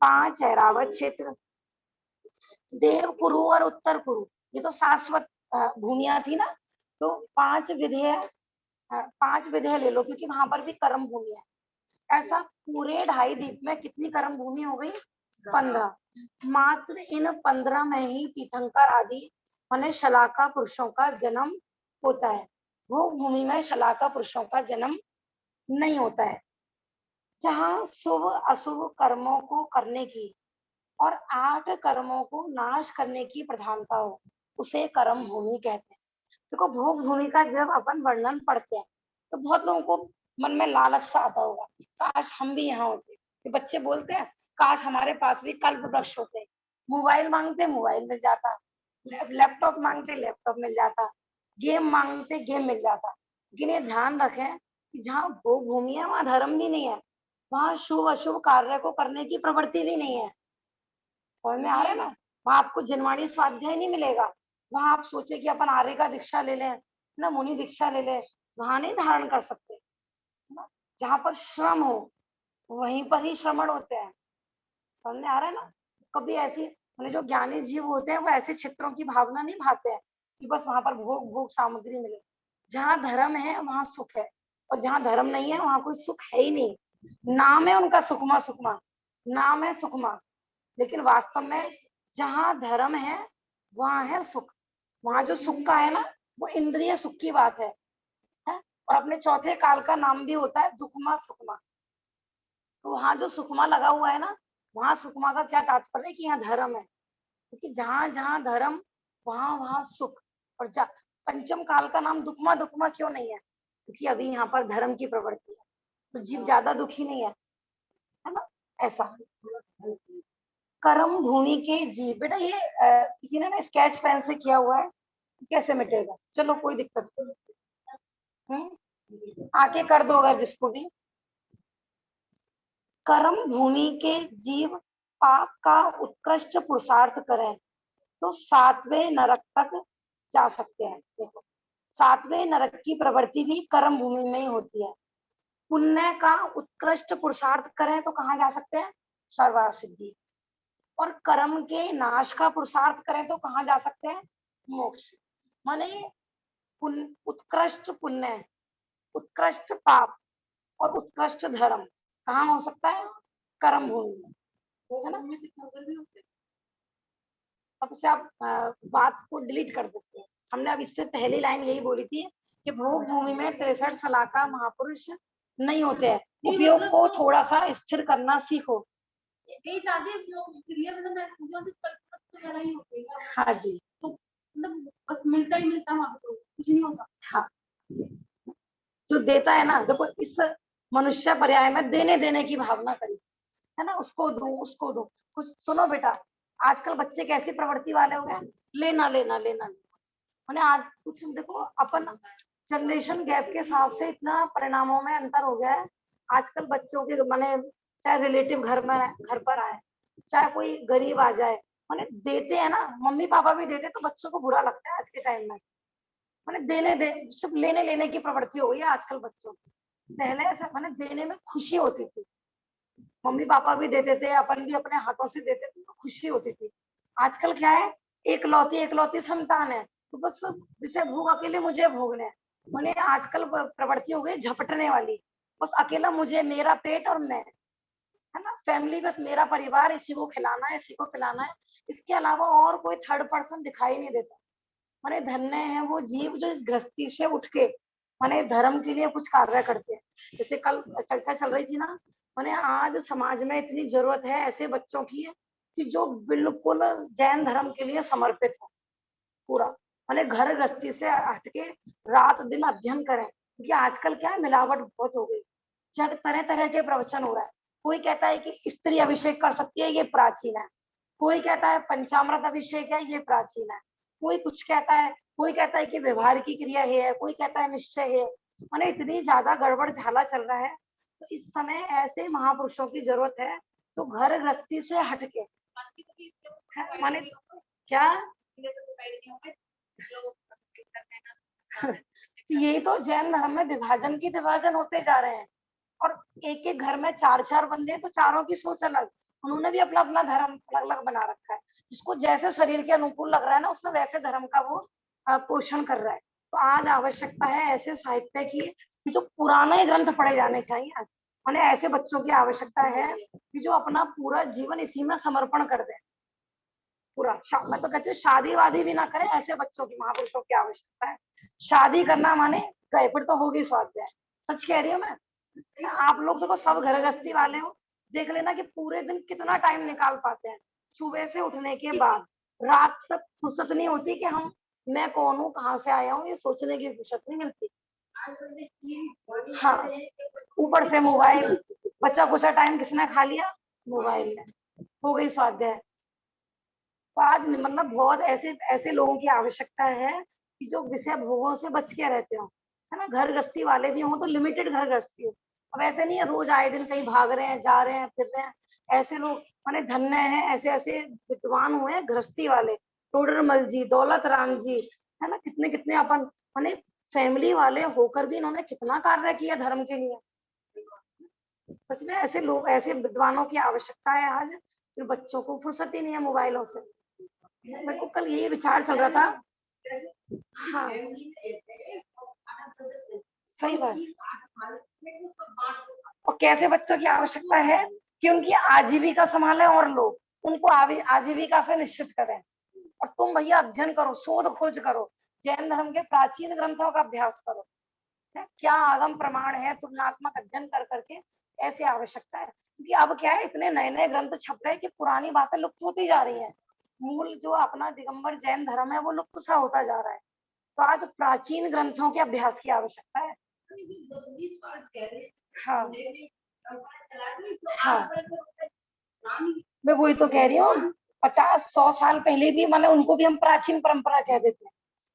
5 ऐरावत क्षेत्र, देव कुरु और उत्तर कुरु, ये तो शाश्वत भूमिया थी ना। तो 5 विधेय, 5 विधेय ले लो, क्योंकि वहां पर भी कर्म भूमि है। ऐसा पूरे 2.5 दीप में कितनी कर्म भूमि हो गई? 15। मात्र इन 15 में ही तीर्थंकर आदि माने शलाका पुरुषों का जन्म होता है। भोग भूमि में शलाका पुरुषों का जन्म नहीं होता है। जहाँ शुभ अशुभ कर्मों को करने की और 8 कर्मों को नाश करने की प्रधानता हो, उसे कर्म भूमि कहते हैं। देखो भोग भूमि का जब अपन वर्णन पढ़ते हैं, तो बहुत लोगों को मन में लालच सा आता होगा, काश हम भी यहाँ होते। कि बच्चे बोलते हैं काश हमारे पास भी कल्प वृक्ष होते, मोबाइल मांगते मोबाइल मिल जाता, लैपटॉप मांगते लैपटॉप मिल जाता, गेम मांगते गेम मिल जाता। लेकिन ये ध्यान रखें कि जहाँ भोग भूमि है वहां धर्म भी नहीं है, वहां शुभ अशुभ कार्य को करने की प्रवृत्ति भी नहीं है। समझ में आ रहा है ना? वहां आपको जिनवाणी स्वाध्याय नहीं मिलेगा। वहां आप सोचे कि अपन आर्य का दीक्षा ले लें ना, मुनि दीक्षा ले लें, वहां नहीं धारण कर सकते, है ना? जहाँ पर श्रम हो वहीं पर ही श्रमण होते हैं। समझ में आ रहा है ना? कभी ऐसी मतलब जो ज्ञानी जीव होते हैं वो ऐसे क्षेत्रों की भावना नहीं भाते हैं कि बस वहां पर भोग भोग सामग्री मिले। जहाँ धर्म है वहां सुख है, और जहाँ धर्म नहीं है वहां कोई सुख है ही नहीं। नाम है उनका सुखमा सुखमा, नाम है सुखमा, लेकिन वास्तव में जहाँ धर्म है वहां है सुख। वहां जो सुख का है ना वो इंद्रिय सुख की बात है? और अपने चौथे काल का नाम भी होता है दुखमा सुखमा। तो वहां जो सुखमा लगा हुआ है ना, वहां सुखमा का क्या तात्पर्य है कि यहाँ धर्म है, क्योंकि जहां जहां धर्म वहां वहां सुख। और पंचम काल का नाम दुखमा दुखमा क्यों नहीं है? क्योंकि अभी यहाँ पर धर्म की प्रवृत्ति है, तो जीव ज्यादा दुखी नहीं है ना? ऐसा कर्म भूमि के जीव। बेटा ये किसी ने ना स्केच पेन से किया हुआ है, कैसे मिटेगा? चलो कोई दिक्कत नहीं, आके कर दो अगर जिसको भी। कर्म भूमि के जीव पाप का उत्कृष्ट पुरुषार्थ करें तो सातवें नरक तक जा सकते हैं। देखो, सातवें नरक की प्रवृत्ति भी कर्म भूमि में ही होती है। पुण्य का उत्कृष्ट पुरुषार्थ करें तो कहाँ जा सकते हैं? सर्वगा सिद्धि। और कर्म के नाश का पुरुषार्थ करें तो कहाँ जा सकते हैं? मोक्ष। माने उत्कृष्ट पुण्य, उत्कृष्ट पाप और उत्कृष्ट धर्म कहाँ हो सकता है? कर्म भूमि में, है ना? अब से आप बात को डिलीट कर देते हैं। हमने अब इससे पहली लाइन यही बोली थी कि भोग भूमि में 63 सलाहका महापुरुष नहीं होते हैं। उपयोग को थोड़ा सा स्थिर करना सीखो। यही चाहती है उपयोग क्रिया मतलब मैं मुझे कल्पना वगैरह ही होती है। हाँ जी, तो मतलब बस मिलता ही मिलता वहां पे, तो कुछ नहीं होता। हाँ, जो देता है ना, देखो इस मनुष्य पर्याय में देने देने की भावना करी, है ना? उसको दो उसको दो। कुछ सुनो बेटा, आजकल बच्चे कैसी प्रवृत्ति वाले हो गए? लेना लेना लेना लेना। मैंने आज कुछ देखो, अपन जनरेशन गैप के हिसाब से इतना परिणामों में अंतर हो गया है। आजकल बच्चों के माने चाहे रिलेटिव घर पर आए, चाहे कोई गरीब आ जाए, माने देते हैं ना, मम्मी पापा भी देते तो बच्चों को बुरा लगता है आज के टाइम में। माने देने दे सिर्फ लेने लेने की प्रवृत्ति हो गई है आजकल बच्चों की। पहले ऐसा माने देने में खुशी होती थी, मम्मी पापा भी देते थे, अपन भी अपने हाथों से देते थे तो खुशी होती थी। आजकल क्या है, एकलौती संतान है तो बस जिसे भूख अकेले मुझे भोगने है। मैंने आजकल प्रवृत्ति हो गई झपटने वाली, बस अकेला मुझे, मेरा पेट और मैं, है ना? फैमिली बस मेरा परिवार, इसी को खिलाना है, इसी को पिलाना है, इसके अलावा और कोई थर्ड पर्सन दिखाई नहीं देता। माने धन्य है वो जीव जो इस गृहस्थी से उठ के माने धर्म के लिए कुछ कार्य करते हैं। जैसे कल चर्चा चल रही थी ना, माने आज समाज में इतनी जरूरत है ऐसे बच्चों की है कि जो बिल्कुल जैन धर्म के लिए समर्पित हो पूरा, माने घर गृहस्थी से हट के रात दिन अध्ययन करें। क्योंकि आजकल क्या है, मिलावट बहुत हो गई, जब तरह तरह के प्रवचन हो रहा है। कोई कहता है कि स्त्री अभिषेक कर सकती है, ये प्राचीन है। कोई कहता है पंचामृत अभिषेक है, ये प्राचीन है। कोई कुछ कहता है, कोई कहता है कि व्यवहार की क्रिया है, कोई कहता है निश्चय है। माने इतनी ज्यादा गड़बड़ झाला चल रहा है। तो इस समय ऐसे महापुरुषों की जरूरत है तो घर गृहस्थी से हटके, माने क्या यही तो जैन धर्म में विभाजन होते जा रहे हैं। और एक एक घर में चार चार बंदे, तो चारों की सोच अलग, उन्होंने भी अपना अपना धर्म अलग अलग बना रखा है। जिसको जैसे शरीर के अनुकूल लग रहा है ना, उसमें वैसे धर्म का वो पोषण कर रहा है। तो आज आवश्यकता है ऐसे साहित्य की कि जो पुराने ग्रंथ पढ़े जाने चाहिए। मैंने ऐसे बच्चों की आवश्यकता है कि जो अपना पूरा जीवन इसी में समर्पण कर दे पूरा। मैं तो कहती हूँ शादी वादी भी ना करें, ऐसे बच्चों की, महापुरुषों की आवश्यकता है। शादी करना माने गए फिर तो होगी स्वाध्याय। सच कह रही हूँ मैं। आप लोग देखो सब घर गृहस्थी वाले हो, देख लेना कि पूरे दिन कितना टाइम निकाल पाते हैं। सुबह से उठने के बाद रात तक फुर्सत नहीं होती कि हम मैं कौन हूँ, कहाँ से आया हूँ, ये सोचने की फुर्सत नहीं मिलती। हाँ, ऊपर से मोबाइल, बचा कुचा टाइम किसने खा लिया? मोबाइल में हो गई स्वाध्याय। तो आज मतलब बहुत ऐसे ऐसे लोगों की आवश्यकता है कि जो विषय भोगों से बच के रहते हो, है ना? घर गृहस्थी वाले भी हों तो लिमिटेड घर गृहस्थी हो। अब ऐसे नहीं है रोज आए दिन कहीं भाग रहे हैं, जा रहे हैं, फिर रहे हैं। ऐसे लोग माने धन्य हैं, ऐसे ऐसे विद्वान हुए हैं गृहस्थी वाले, टोडरमल जी, दौलत राम जी, है ना, कितने कितने अपन माने फैमिली वाले होकर भी इन्होंने कितना कार्य किया धर्म के लिए। सच में ऐसे लोग, ऐसे विद्वानों की आवश्यकता है आज। फिर बच्चों को फुर्सत ही नहीं है मोबाइलों से। मेरे को कल यही विचार चल रहा था। हाँ, सही बात। और कैसे बच्चों की आवश्यकता है कि उनकी आजीविका संभालें और लोग उनको आजीविका से निश्चित करें। और तुम भैया अध्ययन करो, शोध खोज करो, जैन धर्म के प्राचीन ग्रंथों का अभ्यास करो, है? क्या आगम प्रमाण है, तुलनात्मक अध्ययन कर करके ऐसी आवश्यकता है। क्योंकि अब क्या है, इतने नए नए ग्रंथ छप गए कि पुरानी बातें लुप्त होती जा रही हैं। मूल जो अपना दिगंबर जैन धर्म है वो लुप्त सा होता जा रहा है। तो आज प्राचीन ग्रंथों के अभ्यास की आवश्यकता है। हाँ हाँ, मैं वही तो कह रही हूँ, 50-100 साल पहले भी मतलब उनको भी हम प्राचीन परंपरा कह देते हैं।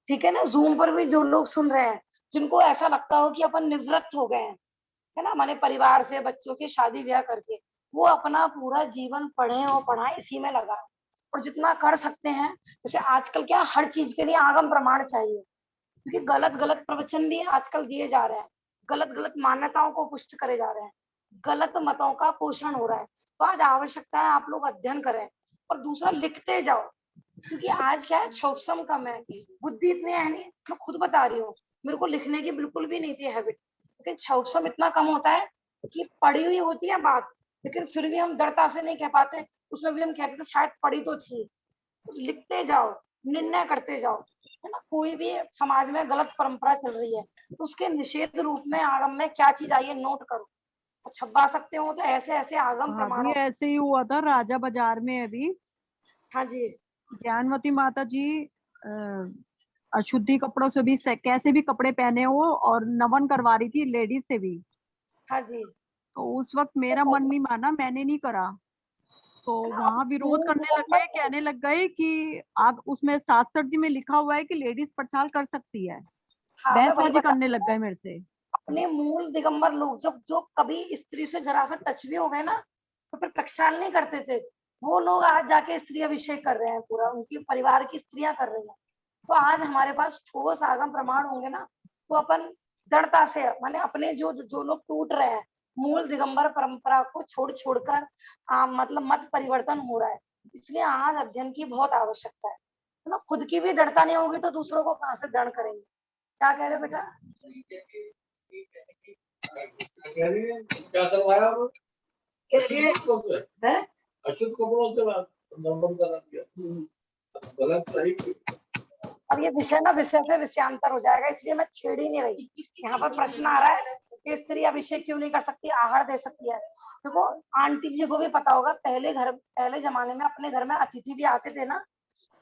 ठीक है ना, जूम पर भी जो लोग सुन रहे हैं, जिनको ऐसा लगता हो कि अपन निवृत्त हो गए हैं, है ना, माने परिवार से बच्चों की शादी ब्याह करके, वो अपना पूरा जीवन पढ़े और पढ़ाई इसी में लगा। और जितना कर सकते हैं, जैसे आजकल क्या हर चीज के लिए आगम प्रमाण चाहिए, क्योंकि गलत गलत प्रवचन भी आजकल दिए जा रहे हैं, गलत गलत मान्यताओं को पुष्ट करे जा रहे हैं, गलत मतों का पोषण हो रहा है। तो आज आवश्यकता है आप लोग अध्ययन करें और दूसरा लिखते जाओ, क्योंकि आज क्या है, क्षोभसम कम है, बुद्धि इतनी है नहीं। मैं खुद बता रही हूँ, मेरे को लिखने की बिल्कुल भी नहीं थी हैबिट, लेकिन क्षोभसम इतना कम होता है कि पढ़ी हुई होती है बात, लेकिन फिर भी हम दृढ़ता से नहीं कह पाते। उसमें भी हम कहते थे शायद पढ़ी तो थी। लिखते जाओ, निर्णय करते जाओ, है ना। कोई भी समाज में गलत परंपरा चल रही है तो उसके निषेध रूप में आगम में क्या चीज आई है नोट करो, और छपवा सकते हो तो ऐसे ऐसे आगम अभी प्रमाणों। ऐसे ही हुआ था राजा बाजार में अभी। हाँ जी, ज्ञानवती माता जी अशुद्धि कपड़ों से भी कैसे भी कपड़े पहने हो और नमन करवा रही थी लेडीज से भी। हाँ जी, तो उस वक्त मेरा मन नहीं माना, मैंने नहीं करा। तो है ना। वहां विरोध करने लग गए, कहने लग गए कि आप उसमें 7 जी में लिखा हुआ है कि लेडीज प्रचार कर सकती है। हाँ, मैं वही बहसबाजी बता, करने लग गए मेरे से। अपने मूल दिगंबर लोग जब जो कभी स्त्री से जरा सा टच भी हो गए ना, तो फिर प्रक्षाल नहीं करते थे। वो लोग आज जाके स्त्री अभिषेक कर रहे हैं, पूरा उनकी परिवार की स्त्रियां कर रही हैं। तो आज हमारे पास ठोस आगम प्रमाण होंगे ना, तो अपन दृढ़ता से माने अपने जो जो लोग टूट रहे हैं, मूल दिगंबर परंपरा को छोड़ छोड़कर मतलब मत परिवर्तन हो रहा है। इसलिए आज अध्ययन की बहुत आवश्यकता है ना। खुद की भी दृढ़ता नहीं होगी तो दूसरों को कहाँ से दृढ़ करेंगे। क्या कह रहे हो बेटा? क्या करवाया वो? है? अशुद्ध कपड़ों से बात नंबर करा दिया। गलत सही। अब ये विषय ना विषय से विषयांतर हो जाएगा, इसलिए मैं छेड़ ही नहीं रही। यहाँ पर प्रश्न आ रहा है कि स्त्री अभिषेक क्यों नहीं कर सकती, आहार दे सकती है। देखो आंटी जी को भी पता होगा, पहले जमाने में अपने घर में अतिथि भी आते थे ना,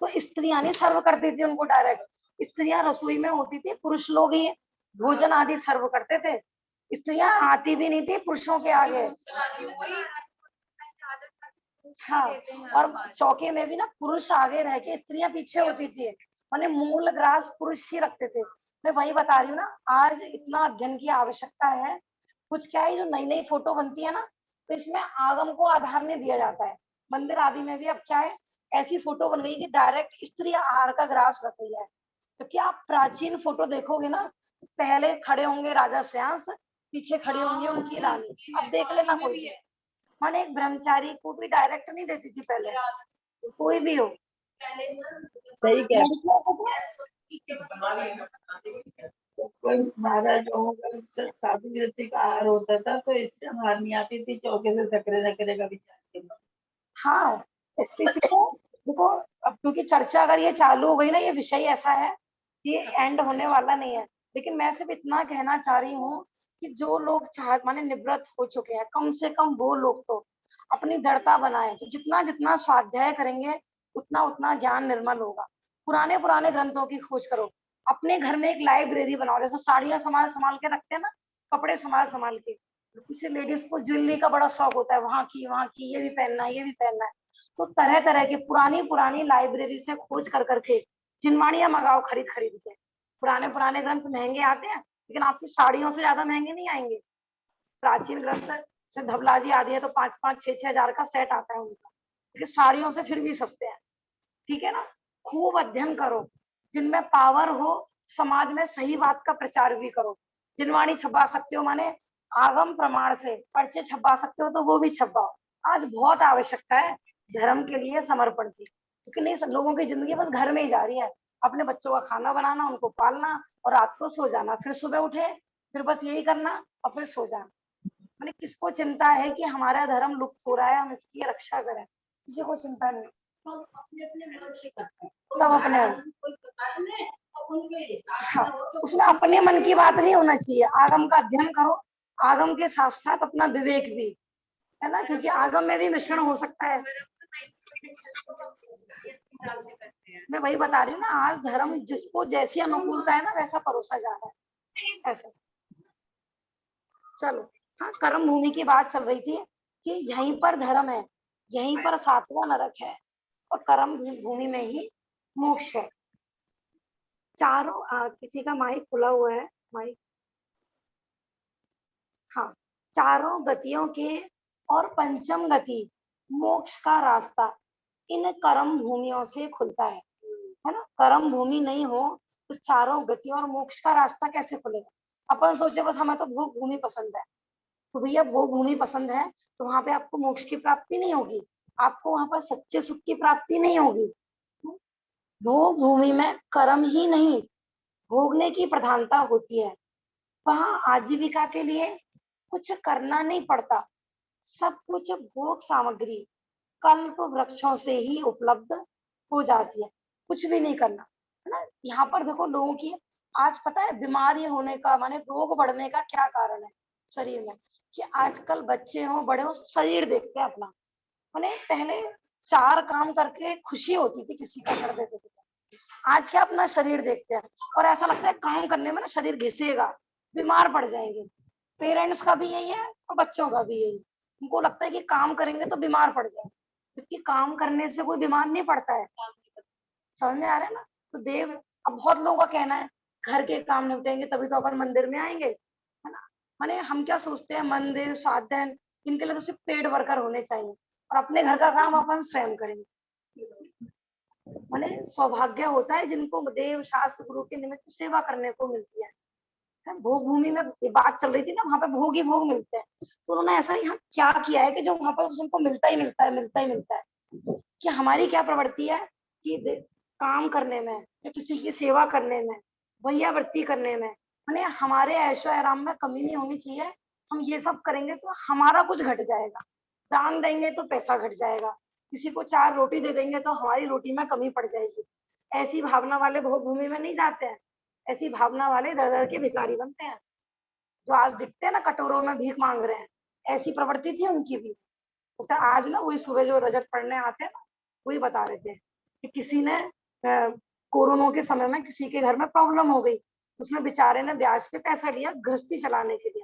तो स्त्रियां नहीं सर्व करती थी उनको डायरेक्ट। स्त्रियां रसोई में होती थी, पुरुष लोग ही भोजन आदि सर्व करते थे। स्त्रियां आती भी नहीं थी पुरुषों के आगे। हाँ, और चौके में भी ना पुरुष आगे रह के स्त्रियां पीछे होती थी, माने मूल ग्रास पुरुष ही रखते थे। मैं वही बता रही हूँ ना, आज इतना अध्ययन की आवश्यकता है। कुछ क्या है, जो नई नई फोटो बनती है ना, तो इसमें आगम को आधार नहीं दिया जाता है। मंदिर आदि में भी अब क्या है, ऐसी फोटो बन गई कि डायरेक्ट स्त्री आहार का ग्रास रख रही है। क्योंकि आप प्राचीन फोटो देखोगे ना, पहले खड़े होंगे राजा श्रेयांश, पीछे खड़ी होंगी उनकी रानी। अब देख लेना कोई, माने एक ब्रह्मचारी को भी डायरेक्ट नहीं देती थी पहले, कोई भी हो। सही कह लड़कियों को कोई महाराज साधु व्यक्ति का आहार होता था तो इससे हार नहीं आती थी, चौके से सकरे नकरे का विचार। हाँ, इसलिए देखो, अब क्योंकि चर्चा अगर ये चालू हो गई ना, ये विषय ऐसा है कि एंड होने वाला नहीं है। लेकिन मैं सिर्फ इतना कहना चाह रही हूँ कि जो लोग माने निवृत्त हो चुके हैं, कम से कम वो लोग तो अपनी दृढ़ता बनाए। तो जितना जितना स्वाध्याय करेंगे उतना उतना ज्ञान निर्मल होगा। पुराने पुराने ग्रंथों की खोज करो, अपने घर में एक लाइब्रेरी बनाओ। जैसे साड़ियां संभाल संभाल के रखते हैं ना, कपड़े संभाल संभाल के, किसी लेडीज को ज्वेलरी का बड़ा शौक होता है, वहां की ये भी पहनना है, ये भी पहनना है। तो तरह तरह की पुरानी पुरानी लाइब्रेरी से खोज कर करके जिनवाणियां मंगाओ, खरीद खरीद के। पुराने पुराने ग्रंथ महंगे आते हैं, लेकिन आपकी साड़ियों से ज्यादा महंगे नहीं आएंगे। प्राचीन ग्रंथ जैसे धबलाजी आदि है तो 5-5, 6-6 हजार का सेट आता है उनका, क्योंकि साड़ियों से फिर भी सस्ते हैं। ठीक है ना, खूब अध्ययन करो, जिनमें पावर हो समाज में सही बात का प्रचार भी करो। जिनवाणी छपवा सकते हो माने आगम प्रमाण से पर्चे छपवा सकते हो तो वो भी छपवाओ। आज बहुत आवश्यकता है धर्म के लिए समर्पण की, क्योंकि नहीं सब लोगों की जिंदगी बस घर में ही जा रही है, अपने बच्चों का खाना बनाना, उनको पालना और रात को सो जाना, फिर सुबह उठे फिर बस यही करना और फिर सो जाना। मैंने किसको चिंता है कि हमारा धर्म लुप्त हो रहा है, हम इसकी रक्षा करें, किसी को चिंता नहीं। सब अपने अपने मन से करते हैं, सब अपने कोई बता दे और उनके हिसाब से हाँ, हो तो उसमें अपने मन की बात नहीं होना चाहिए। आगम का अध्ययन करो, आगम के साथ साथ अपना विवेक भी, है ना, क्योंकि आगम में भी मिश्रण हो सकता है। मैं वही बता रही हूँ ना, आज धर्म जिसको जैसी अनुकूलता है ना वैसा परोसा जा रहा है ऐसा। चलो, हाँ, कर्म भूमि की बात चल रही थी कि यहीं पर धर्म है, यहीं पर सातवां नरक है और कर्म भूमि में ही मोक्ष है। चारों किसी का माइक खुला हुआ है, माइक, हाँ, चारों गतियों के और पंचम गति मोक्ष का रास्ता इन कर्म भूमियों से खुलता है ना। कर्म भूमि नहीं हो तो चारों गति और मोक्ष का रास्ता कैसे खुलेगा। अपन सोचे बस हमें तो भोग भूमि पसंद है, तो भैया भोग भूमि पसंद है तो वहां पे आपको मोक्ष की प्राप्ति नहीं होगी, आपको वहां पर सच्चे सुख की प्राप्ति नहीं होगी। भोग भूमि में कर्म ही नहीं भोगने की प्रधानता होती है, वहां आजीविका के लिए कुछ करना नहीं पड़ता, सब कुछ भोग सामग्री कल्प वृक्षों से ही उपलब्ध हो जाती है, कुछ भी नहीं करना, है ना। यहाँ पर देखो लोगों की आज पता है बीमारी होने का माने रोग बढ़ने का क्या कारण है शरीर में, कि आजकल बच्चे हो बड़े हो शरीर देखते हैं अपना, माने पहले 4 काम करके खुशी होती थी किसी का कर देते थे, आज क्या अपना शरीर देखते हैं और ऐसा लगता है काम करने में ना शरीर घिसेगा, बीमार पड़ जाएंगे। पेरेंट्स का भी यही है और बच्चों का भी यही, उनको लगता है कि काम करेंगे तो बीमार पड़ जाएंगे, क्योंकि काम करने से कोई बीमार नहीं पड़ता है। समझ में आ रहा है ना। तो देव, अब बहुत लोगों का कहना है घर के काम निपटेंगे तभी तो अपन मंदिर में आएंगे, है ना। माने हम क्या सोचते हैं मंदिर स्वाध्याय इनके लिए तो सिर्फ पेड वर्कर होने चाहिए और अपने घर का काम अपन स्वयं करेंगे। माने सौभाग्य होता है जिनको देव शास्त्र गुरु के निमित्त सेवा करने को मिलती है। भोग भूमि में ये बात चल रही थी ना, वहां पे भोग ही भोग मिलते हैं, तो उन्होंने ऐसा यहाँ क्या किया है कि जो वहां पर उनको मिलता ही मिलता है, मिलता ही मिलता है। कि हमारी क्या प्रवृत्ति है कि काम करने में या किसी की सेवा करने में, भैयावृत्ति करने में, माने हमारे ऐशो आराम में कमी नहीं होनी चाहिए। हम ये सब करेंगे तो हमारा कुछ घट जाएगा, दान देंगे तो पैसा घट जाएगा, किसी को 4 रोटी दे देंगे तो हमारी रोटी में कमी पड़ जाएगी। ऐसी भावना वाले भोग भूमि में नहीं जाते हैं, ऐसी भावना वाले दर दर के भिखारी बनते हैं, जो आज दिखते हैं ना कटोरों में भीख मांग रहे हैं, ऐसी प्रवृत्ति थी उनकी भी। जैसे आज ना वही सुबह जो रजत पढ़ने आते हैं ना, वही बता रहे थे कि किसी ने कोरोना के समय में किसी के घर में प्रॉब्लम हो गई, उसमें बेचारे ने ब्याज पे पैसा लिया गृहस्थी चलाने के लिए।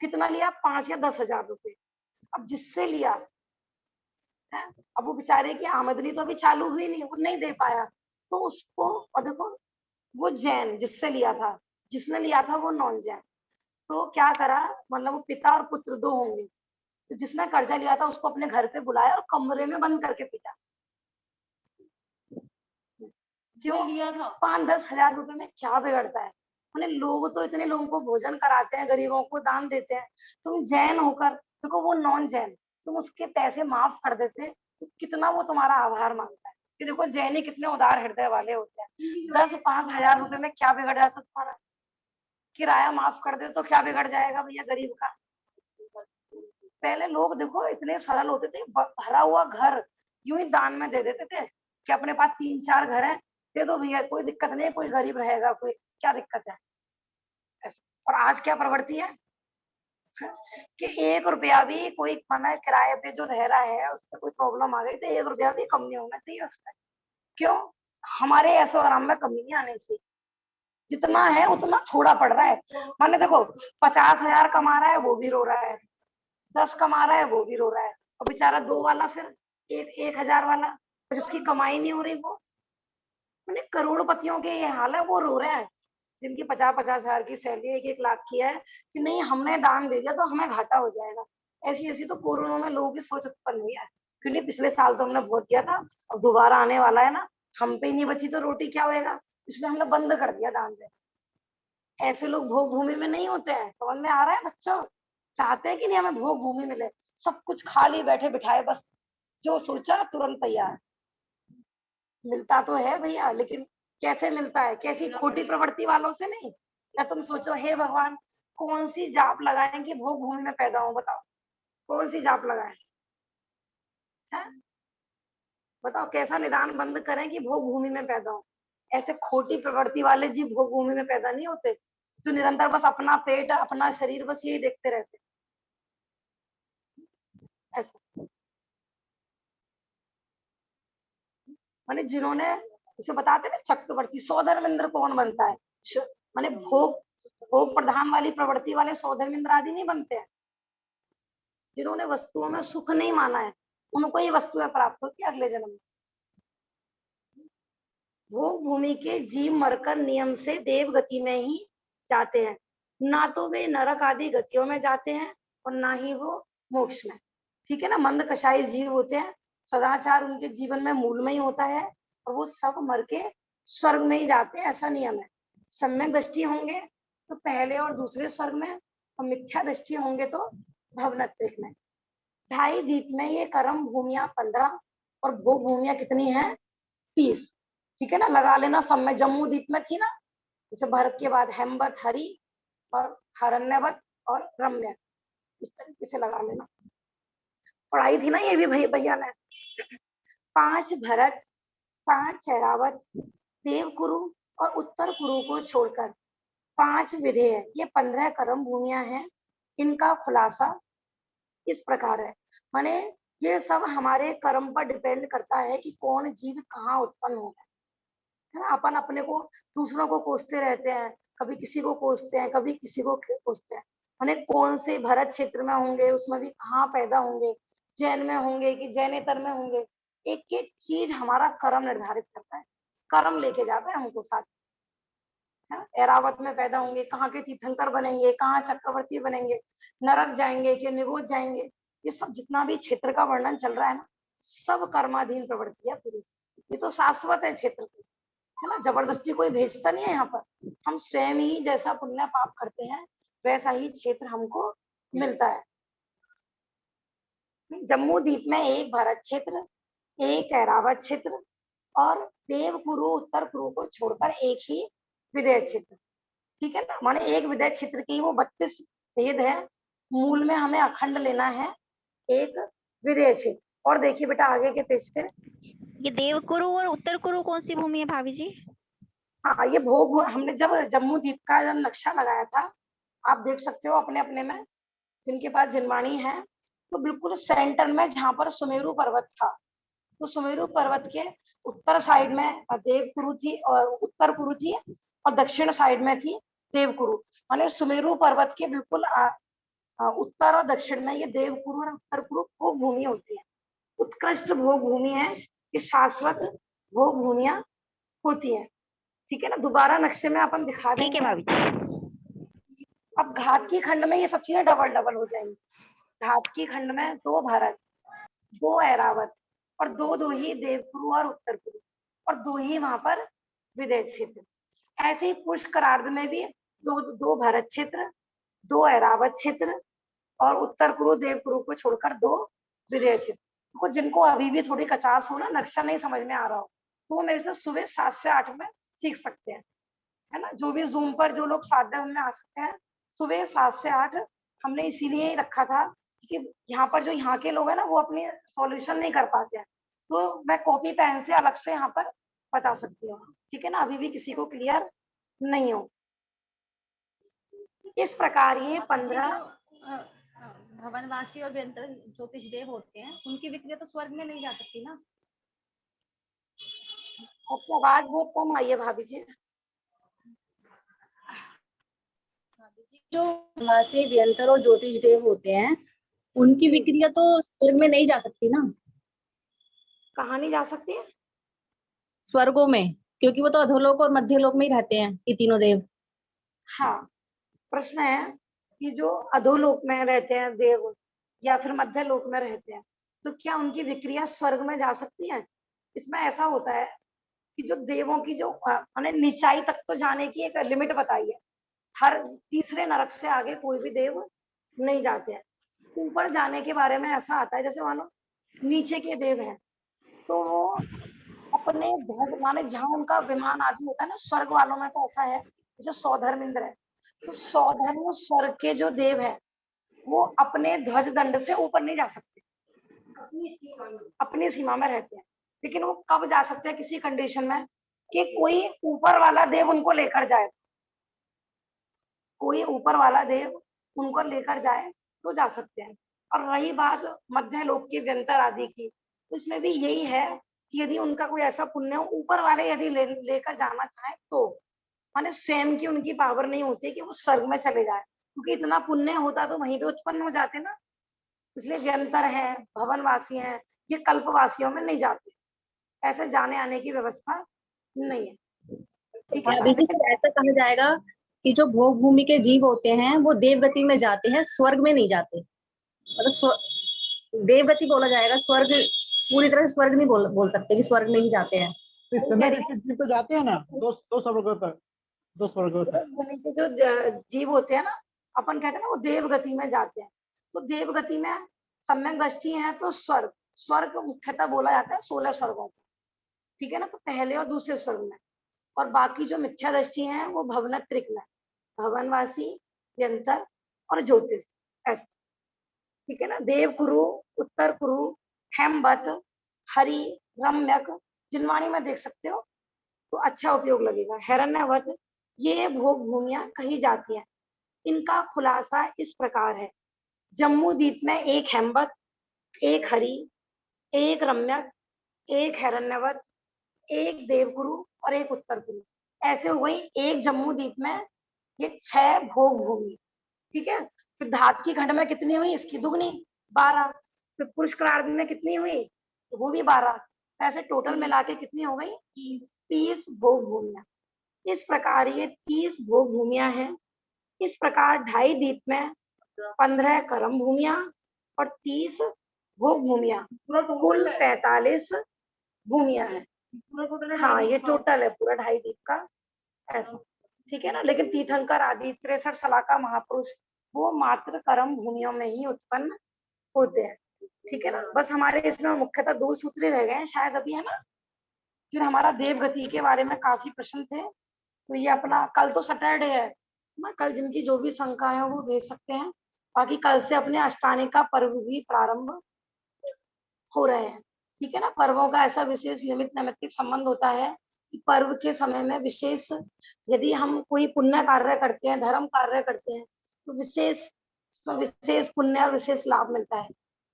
कितना लिया? 5 या 10 हजार रुपए। अब जिससे लिया है, अब वो बेचारे की आमदनी तो अभी चालू हुई नहीं, वो नहीं दे पाया, तो उसको, और देखो वो जैन जिससे लिया था, जिसने लिया था वो नॉन जैन, तो क्या करा, मतलब वो पिता और पुत्र 2 होंगे, तो जिसने कर्जा लिया था उसको अपने घर पे बुलाया और कमरे में बंद करके पीटा। क्यों लिया था? 5-10 हजार रुपए में क्या बिगड़ता है। मैंने लोग तो इतने लोगों को भोजन कराते हैं, गरीबों को दान देते हैं, तुम जैन होकर देखो वो नॉन जैन, तुम उसके पैसे माफ कर देते तो कितना वो तुम्हारा आभार मांगता है। कि देखो जैनी कितने उदार हृदय वाले होते हैं। 10-5 हजार रुपए में क्या बिगड़ जाता तुम्हारा, किराया माफ कर दे तो क्या बिगड़ जाएगा भैया गरीब का। पहले लोग देखो इतने सरल होते थे, भरा हुआ घर यूं ही दान में दे देते थे कि अपने पास 3-4 घर हैं, दे दो भैया, कोई दिक्कत नहीं, कोई गरीब रहेगा, कोई क्या दिक्कत है ऐसा। और आज क्या प्रवृत्ति है कि 1 रुपया भी कोई माना किराए पे जो रह रहा है उससे कोई प्रॉब्लम आ गई तो 1 रुपया भी कम नहीं होना चाहिए उसका। क्यों? हमारे ऐसो आराम में कमी नहीं आनी चाहिए, जितना है उतना थोड़ा पड़ रहा है। माने देखो 50 हजार कमा रहा है वो भी रो रहा है, 10 कमा रहा है वो भी रो रहा है, और बेचारा 2 वाला फिर 1 हजार वाला जिसकी कमाई नहीं हो रही वो, मैंने करोड़पतियों के ये हाल है, वो रो रहे हैं जिनकी 50-50 हजार की सैलरी, 1-1 लाख की है, कि नहीं हमने दान दे दिया तो हमें घाटा हो जाएगा। ऐसी-ऐसी तो कोरोना में लोगों की सोच उत्पन्न हुई है। क्योंकि पिछले साल तो हमने बहुत किया था, अब दोबारा आने वाला है ना, हम पे ही नहीं बची तो रोटी क्या होएगा? इसलिए हमने बंद कर दिया दान देना। ऐसे लोग भोग भूमि में नहीं होते हैं, समझ में आ रहा है बच्चों? चाहते हैं कि नहीं हमें भोग भूमि मिले, सब कुछ खाली बैठे बिठाए, बस जो सोचा तुरंत तैयार। मिलता तो है भैया, लेकिन कैसे मिलता है? कैसी खोटी प्रवृत्ति वालों से नहीं। या तुम सोचो हे भगवान, कौन सी जाप लगाएं कि भोग भूमि में पैदा हो? बताओ कौन सी जाप लगाएं? हैं? बताओ कैसा निदान बंद करें कि भोग भूमि में पैदा हो? ऐसे खोटी प्रवृत्ति वाले जीव भोग भूमि में पैदा नहीं होते, जो निरंतर बस अपना पेट, अपना शरीर, बस यही देखते रहते। ऐसा माने जिन्होंने, इसे बताते ना चक्रवर्ती, सौधर्मेंद्र कौन बनता है? माने भोग भोग प्रधान वाली प्रवृत्ति वाले सौधर्मेंद्र आदि नहीं बनते हैं। जिन्होंने वस्तुओं में सुख नहीं माना है, उनको ही वस्तुएं प्राप्त होती है अगले जन्म में। भोग भूमि के जीव मरकर नियम से देव गति में ही जाते हैं, ना तो वे नरक आदि गतियों में जाते हैं और ना ही वो मोक्ष में। ठीक है ना? मंद कषाय जीव होते हैं, सदाचार उनके जीवन में मूल में ही होता है, और वो सब मर के स्वर्ग में ही जाते हैं, ऐसा नियम है। सम्यक दृष्टि होंगे तो पहले और दूसरे स्वर्ग में, और मिथ्या दृष्टि होंगे तो भवनत्रिक में। 2.5 द्वीप में ये कर्म भूमियां 15 और भोग भूमियां कितनी हैं? 30। ठीक है ना? लगा लेना सब में। जम्मू द्वीप में थी ना, जैसे भारत के बाद हेमवत, हरि और हरण्यवत और रम्य, इस तरीके से लगा लेना। पढ़ाई थी ना ये भी भैया ने। 5 भरत, 5 ऐरावत, देवकुरु और उत्तर कुरु को छोड़कर 5 विधेय, ये 15 कर्म भूमियां हैं। इनका खुलासा इस प्रकार है। माने ये सब हमारे कर्म पर डिपेंड करता है कि कौन जीव कहाँ उत्पन्न होगा, है ना? अपन अपने को, दूसरों को कोसते रहते हैं, कभी किसी को कोसते हैं, कभी किसी को कोसते हैं। माने कौन से भरत क्षेत्र में होंगे, उसमें भी कहाँ पैदा होंगे, जैन में होंगे कि जैनेतर में होंगे, एक एक चीज हमारा कर्म निर्धारित करता है। कर्म लेके जाता है हमको साथ, है ना? ऐरावत में पैदा होंगे, कहाँ के तीर्थंकर बनेंगे, कहाँ चक्रवर्ती बनेंगे, नरक जाएंगे कि निगोद जाएंगे, ये सब जितना भी क्षेत्र का वर्णन चल रहा है ना, सब कर्माधीन प्रवृत्ति है पूरी। ये तो शाश्वत है क्षेत्र की, है ना? जबरदस्ती कोई भेजता नहीं है यहाँ पर। हम स्वयं ही जैसा पुण्य पाप करते हैं, वैसा ही क्षेत्र हमको मिलता है। जम्मू द्वीप में 1 भारत क्षेत्र, 1 ऐरावत क्षेत्र और देवकुरु, उत्तर कुरु को छोड़कर 1 ही विदेह क्षेत्र। ठीक है ना? माने एक विदेह क्षेत्र की वो 32 भेद है, मूल में हमें अखंड लेना है एक विदेह क्षेत्र। और देखिए बेटा आगे के पेज पे, ये देवकुरु और उत्तर कुरु कौन सी भूमि है भाभी जी? हाँ ये भोग, हमने जब जम्मू द्वीप का जब नक्शा लगाया था, आप देख सकते हो अपने अपने में, जिनके पास जिनवाणी है, तो बिल्कुल सेंटर में जहाँ पर सुमेरु पर्वत था, तो सुमेरु पर्वत के उत्तर साइड में देवकुरु थी और उत्तर कुरु थी, और दक्षिण साइड में थी देवकुरु। माने सुमेरु पर्वत के बिल्कुल उत्तर और दक्षिण में ये देवकुरु और उत्तर कुरु भोग भूमि होती है। उत्कृष्ट भोग भूमि है, ये शाश्वत भोग भूमियां होती है। ठीक है ना? दोबारा नक्शे में अपन दिखा ठीक है देंगे। भाभी। अब घात की खंड में ये सब चीजें डबल डबल हो जाएंगी। घात की खंड में 2 भारत, 2 ऐरावत और 2 ही देवकुरु और उत्तर कुरु, और 2 ही वहां पर विदेह क्षेत्र। ऐसे ही पुष्करार्ध में भी 2 भारत क्षेत्र, 2 ऐरावत क्षेत्र और उत्तर कुरु देवकुरु को छोड़कर 2 विदेह क्षेत्र। तो जिनको अभी भी थोड़ी कचास हो ना, नक्शा नहीं समझ में आ रहा हो, तो मेरे से सुबह 7 से 8 में सीख सकते हैं, है ना? जो भी जूम पर जो लोग स्वाध्याय में आ सकते हैं, सुबह 7 से 8 हमने इसीलिए ही रखा था कि यहाँ पर जो यहाँ के लोग हैं ना, वो अपनी सॉल्यूशन नहीं कर पाते हैं, तो मैं कॉपी पेन से अलग से यहाँ पर बता सकती हूँ। ठीक है ना? अभी भी किसी को क्लियर नहीं हो। इस प्रकार ये 15 भवनवासी और व्यंतर ज्योतिष देव होते हैं, उनकी विक्रिया तो स्वर्ग में नहीं जा सकती ना? आपकी आवाज बहुत कम आई है भाभी जी। जो भवनवासी, व्यंतर और ज्योतिष देव होते हैं, उनकी विक्रिया तो स्वर्ग में नहीं जा सकती ना? कहाँ नहीं जा सकती है? स्वर्गों में, क्योंकि वो तो अधोलोक और मध्यलोक में ही रहते हैं, ये तीनों देव। हाँ, प्रश्न है कि जो अधोलोक में रहते हैं देव या फिर मध्य लोक में रहते हैं, तो क्या उनकी विक्रिया स्वर्ग में जा सकती है? इसमें ऐसा होता है कि जो देवों की जो माने नीचाई तक तो जाने की एक लिमिट बताई है। हर तीसरे नरक से आगे कोई भी देव नहीं जाते हैं। ऊपर जाने के बारे में ऐसा आता है जैसे मानो नीचे के देव हैं, तो वो अपने ध्वज माने जहाँ उनका विमान आदि होता है ना, स्वर्ग वालों में तो ऐसा है, जैसे सौधर्म इंद्र है, तो सौधर्म स्वर्ग के जो देव है, वो अपने ध्वज दंड से ऊपर नहीं जा सकते, अपनी सीमा में रहते हैं। लेकिन वो कब जा सकते हैं? किसी कंडीशन में कि कोई ऊपर वाला देव उनको लेकर जाए, कोई ऊपर वाला देव उनको लेकर जाए तो जा सकते हैं। और रही बात मध्य लोक के व्यंतर आदि की, तो इसमें भी यही है कि यदि उनका कोई ऐसा पुण्य ऊपर वाले यदि लेकर जाना चाहे तो माने स्वयं की उनकी पावर नहीं होती कि वो स्वर्ग में चले जाए, क्योंकि इतना पुण्य होता तो वहीं पे उत्पन्न हो जाते ना। इसलिए व्यंतर है, भवनवासी हैं, ये कल्पवासियों में नहीं जाते, ऐसे जाने आने की व्यवस्था नहीं है। ठीक है, अभी भी ऐसा कहा जाएगा कि जो भोग भूमि के जीव होते हैं वो देवगति में जाते हैं, स्वर्ग में नहीं जाते। मतलब देवगति बोला जाएगा, स्वर्ग पूरी तरह से स्वर्ग नहीं बोल सकते कि स्वर्ग में ही जाते हैं। तो इस समय के जीव तो जाते हैं ना, दो स्वर्गों तक, दो स्वर्गों तक। भूमि के जो जीव होते हैं ना, अपन कहते हैं ना वो देवगति में जाते हैं। तो देवगति में सम्यक दृष्टि है तो स्वर्ग, स्वर्ग मुख्यतः बोला जाता है 16 स्वर्गों को, ठीक है ना, तो पहले और दूसरे स्वर्ग में। और बाकी जो मिथ्या दृष्टि है वो भवनत्रिक में, भवनवासी, व्यंतर और ज्योतिष, ऐसे, ठीक है ना। देव कुरु, उत्तर कुरु, हेमवत, हरि, रम्यक, जिनवाणी में देख सकते हो तो अच्छा उपयोग लगेगा। हिरण्यवत, ये भोग भूमियां कही जाती हैं। इनका खुलासा इस प्रकार है। जम्मू द्वीप में एक हेमवत, एक हरि, एक रम्यक, एक हिरण्यवत, एक देवगुरु और एक उत्तर गुरु, ऐसे हो गई एक जम्मू द्वीप में ये 6 भोग भूमि, ठीक है। फिर धात की खंड में कितनी हुई? इसकी दुगनी 12। फिर पुष्करार्ध में कितनी हुई? तो वो भी 12। ऐसे टोटल मिला के कितनी हो गई? 30 भोग भूमियां। इस प्रकार ये 30 भोग भूमियां हैं। इस प्रकार 2.5 द्वीप में 15 कर्म भूमियां और 30 भोग भूमियां, कुल 45 भूमियां हैं। हाँ, ये टोटल है पूरा 2.5 द्वीप का, ऐसा, ठीक है ना। लेकिन तीर्थंकर आदि 63 सलाका महापुरुष वो मात्र कर्म भूमियों में ही उत्पन्न होते हैं, ठीक है ना। बस हमारे इसमें मुख्यतः 2 सूत्र ही रह गए हैं शायद अभी, है ना। फिर हमारा देवगति के बारे में काफी प्रश्न थे, तो ये अपना कल तो सैटरडे है ना, कल जिनकी जो भी शंका है वो भेज सकते हैं। बाकी कल से अपने अष्टानी का पर्व भी प्रारंभ हो रहे हैं, ठीक है ना। पर्वों का ऐसा विशेष निमित्त नैमित्तिक संबंध होता है कि पर्व के समय में विशेष यदि हम कोई पुण्य कार्य करते हैं, धर्म कार्य करते हैं, तो विशेष पुण्य और विशेष लाभ मिलता है।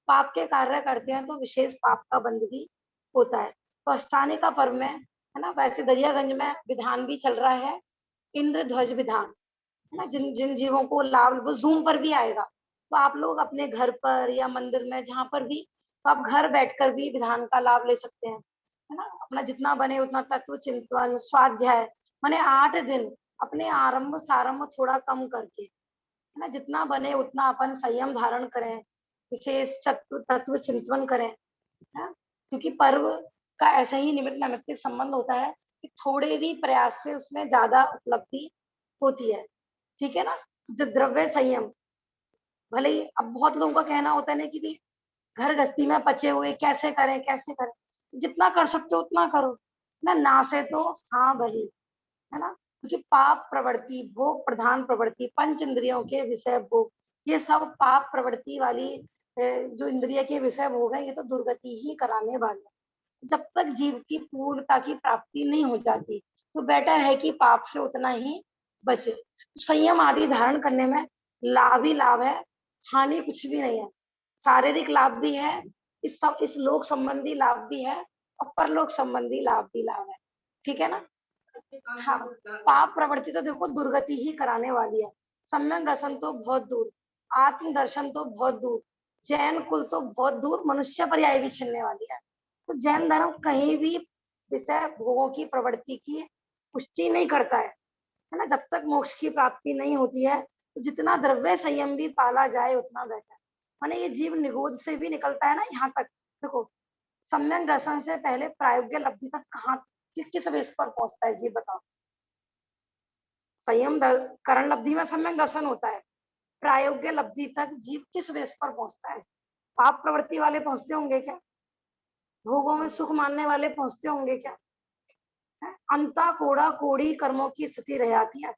पाप के कार्य करते हैं तो विशेष पाप का बंध भी होता है। तो अष्टानी का पर्व में, है ना, वैसे दरियागंज में विधान भी चल रहा है, इंद्र ध्वज विधान, है ना। जिन जिन जीवों को लाभ, वो जूम पर भी आएगा, तो आप लोग अपने घर पर या मंदिर में जहां पर भी, तो आप घर बैठकर भी विधान का लाभ ले सकते हैं, है ना। अपना जितना बने उतना तत्व चिंतन, स्वाध्याय, माने 8 दिन अपने आरंभ सारंभ थोड़ा कम करके, है ना, जितना बने उतना अपन संयम धारण करें, विशेष तत्व चिंतन करें, है। क्योंकि पर्व का ऐसा ही निमित्त नैमित्तिक संबंध होता है कि थोड़े भी प्रयास से उसमें ज्यादा उपलब्धि होती है, ठीक है ना। जो द्रव्य संयम, भले ही अब बहुत लोगों का कहना होता है ना कि भी घर गृहस्थी में पचे हुए कैसे करें कैसे करें, जितना कर सकते हो उतना करो ना से तो हाँ भली, है ना। क्योंकि पाप प्रवृत्ति, भोग प्रधान प्रवृत्ति, पंच इंद्रियों के विषय भोग, ये सब पाप प्रवृत्ति वाली जो इंद्रिय के विषय भोग है, ये तो दुर्गति ही कराने वाले। जब तक जीव की पूर्णता की प्राप्ति नहीं हो जाती तो बेटर है कि पाप से उतना ही बचे। संयम आदि धारण करने में लाभ ही लाभ है, हानि कुछ भी नहीं है। शारीरिक लाभ भी है, इस लोक संबंधी लाभ भी है और परलोक संबंधी लाभ भी लाभ है, ठीक है ना। हाँ, पाप प्रवृत्ति तो देखो दुर्गति ही कराने वाली है। सम्यक दर्शन तो बहुत दूर, आत्म दर्शन तो बहुत दूर, जैन कुल तो बहुत दूर, मनुष्य पर्याय भी छिलने वाली है। तो जैन धर्म कहीं भी विषय भोगों की प्रवृत्ति की पुष्टि नहीं करता है, है ना। जब तक मोक्ष की प्राप्ति नहीं होती है तो जितना द्रव्य संयम भी पाला जाए उतना बेहतर। माने ये जीव निगोद से भी निकलता है ना यहाँ तक। देखो सम्यक दर्शन से पहले प्रायोग्य लब्धि तक कहाँ किस बेस पर पहुंचता है जीव, बताओ। संयम करण लब्धि में सम्यक दर्शन होता है, प्रायोग्य लब्धि तक जीव किस बेस पर पहुंचता है? पाप प्रवृत्ति वाले पहुंचते होंगे क्या? भोगों में सुख मानने वाले पहुंचते होंगे क्या? अंता कोड़ा कोड़ी कर्मों की स्थिति रह जाती है।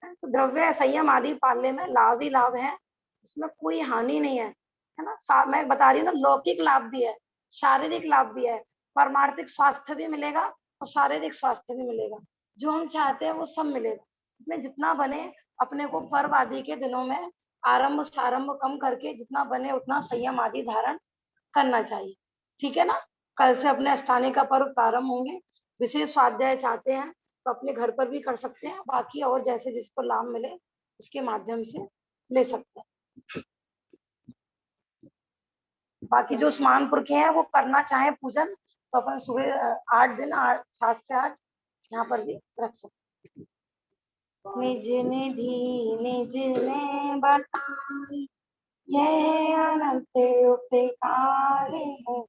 तो द्रव्य संयम आदि पालने में लाभ ही लाभ है, इसमें कोई हानि नहीं है, है ना। मैं बता रही हूँ ना, लौकिक लाभ भी है, शारीरिक लाभ भी है, परमार्थिक स्वास्थ्य भी मिलेगा और शारीरिक स्वास्थ्य भी मिलेगा। जो हम चाहते हैं वो सब मिलेगा। इसमें जितना बने अपने को पर्व आदि के दिनों में आरंभ सारंभ कम करके जितना बने उतना संयम आदि धारण करना चाहिए, ठीक है ना। कल से अपने अष्टाने का पर्व प्रारंभ होंगे। विशेष स्वाध्याय चाहते हैं तो अपने घर पर भी कर सकते हैं, बाकी और जैसे जिसको लाभ मिले उसके माध्यम से ले सकते हैं। बाकी जो स्नान पुरखे हैं वो करना चाहे पूजन तो अपन सुबह 8 दिन 7 से 8 यहाँ पर भी रख सकते हैं। निज निधि निज ने बताई यह अनंत उपकार है,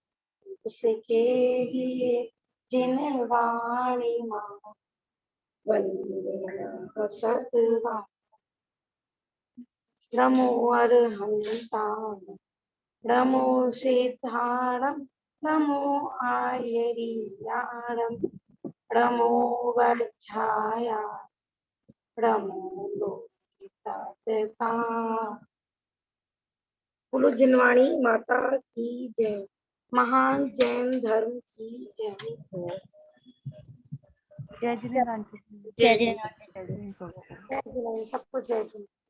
उसके ही जिन वाणी माँ वंदे सतवा। नमो अरहंताम नमो सिद्धारम नमो आयरियारम नमो वज्झाया नमो लोकिता। बोलो जिनवाणी माता की जय, महान जैन धर्म की जय। जय जिनेंद्र जय जिनेंद्र, सबको जय जिनेंद्र।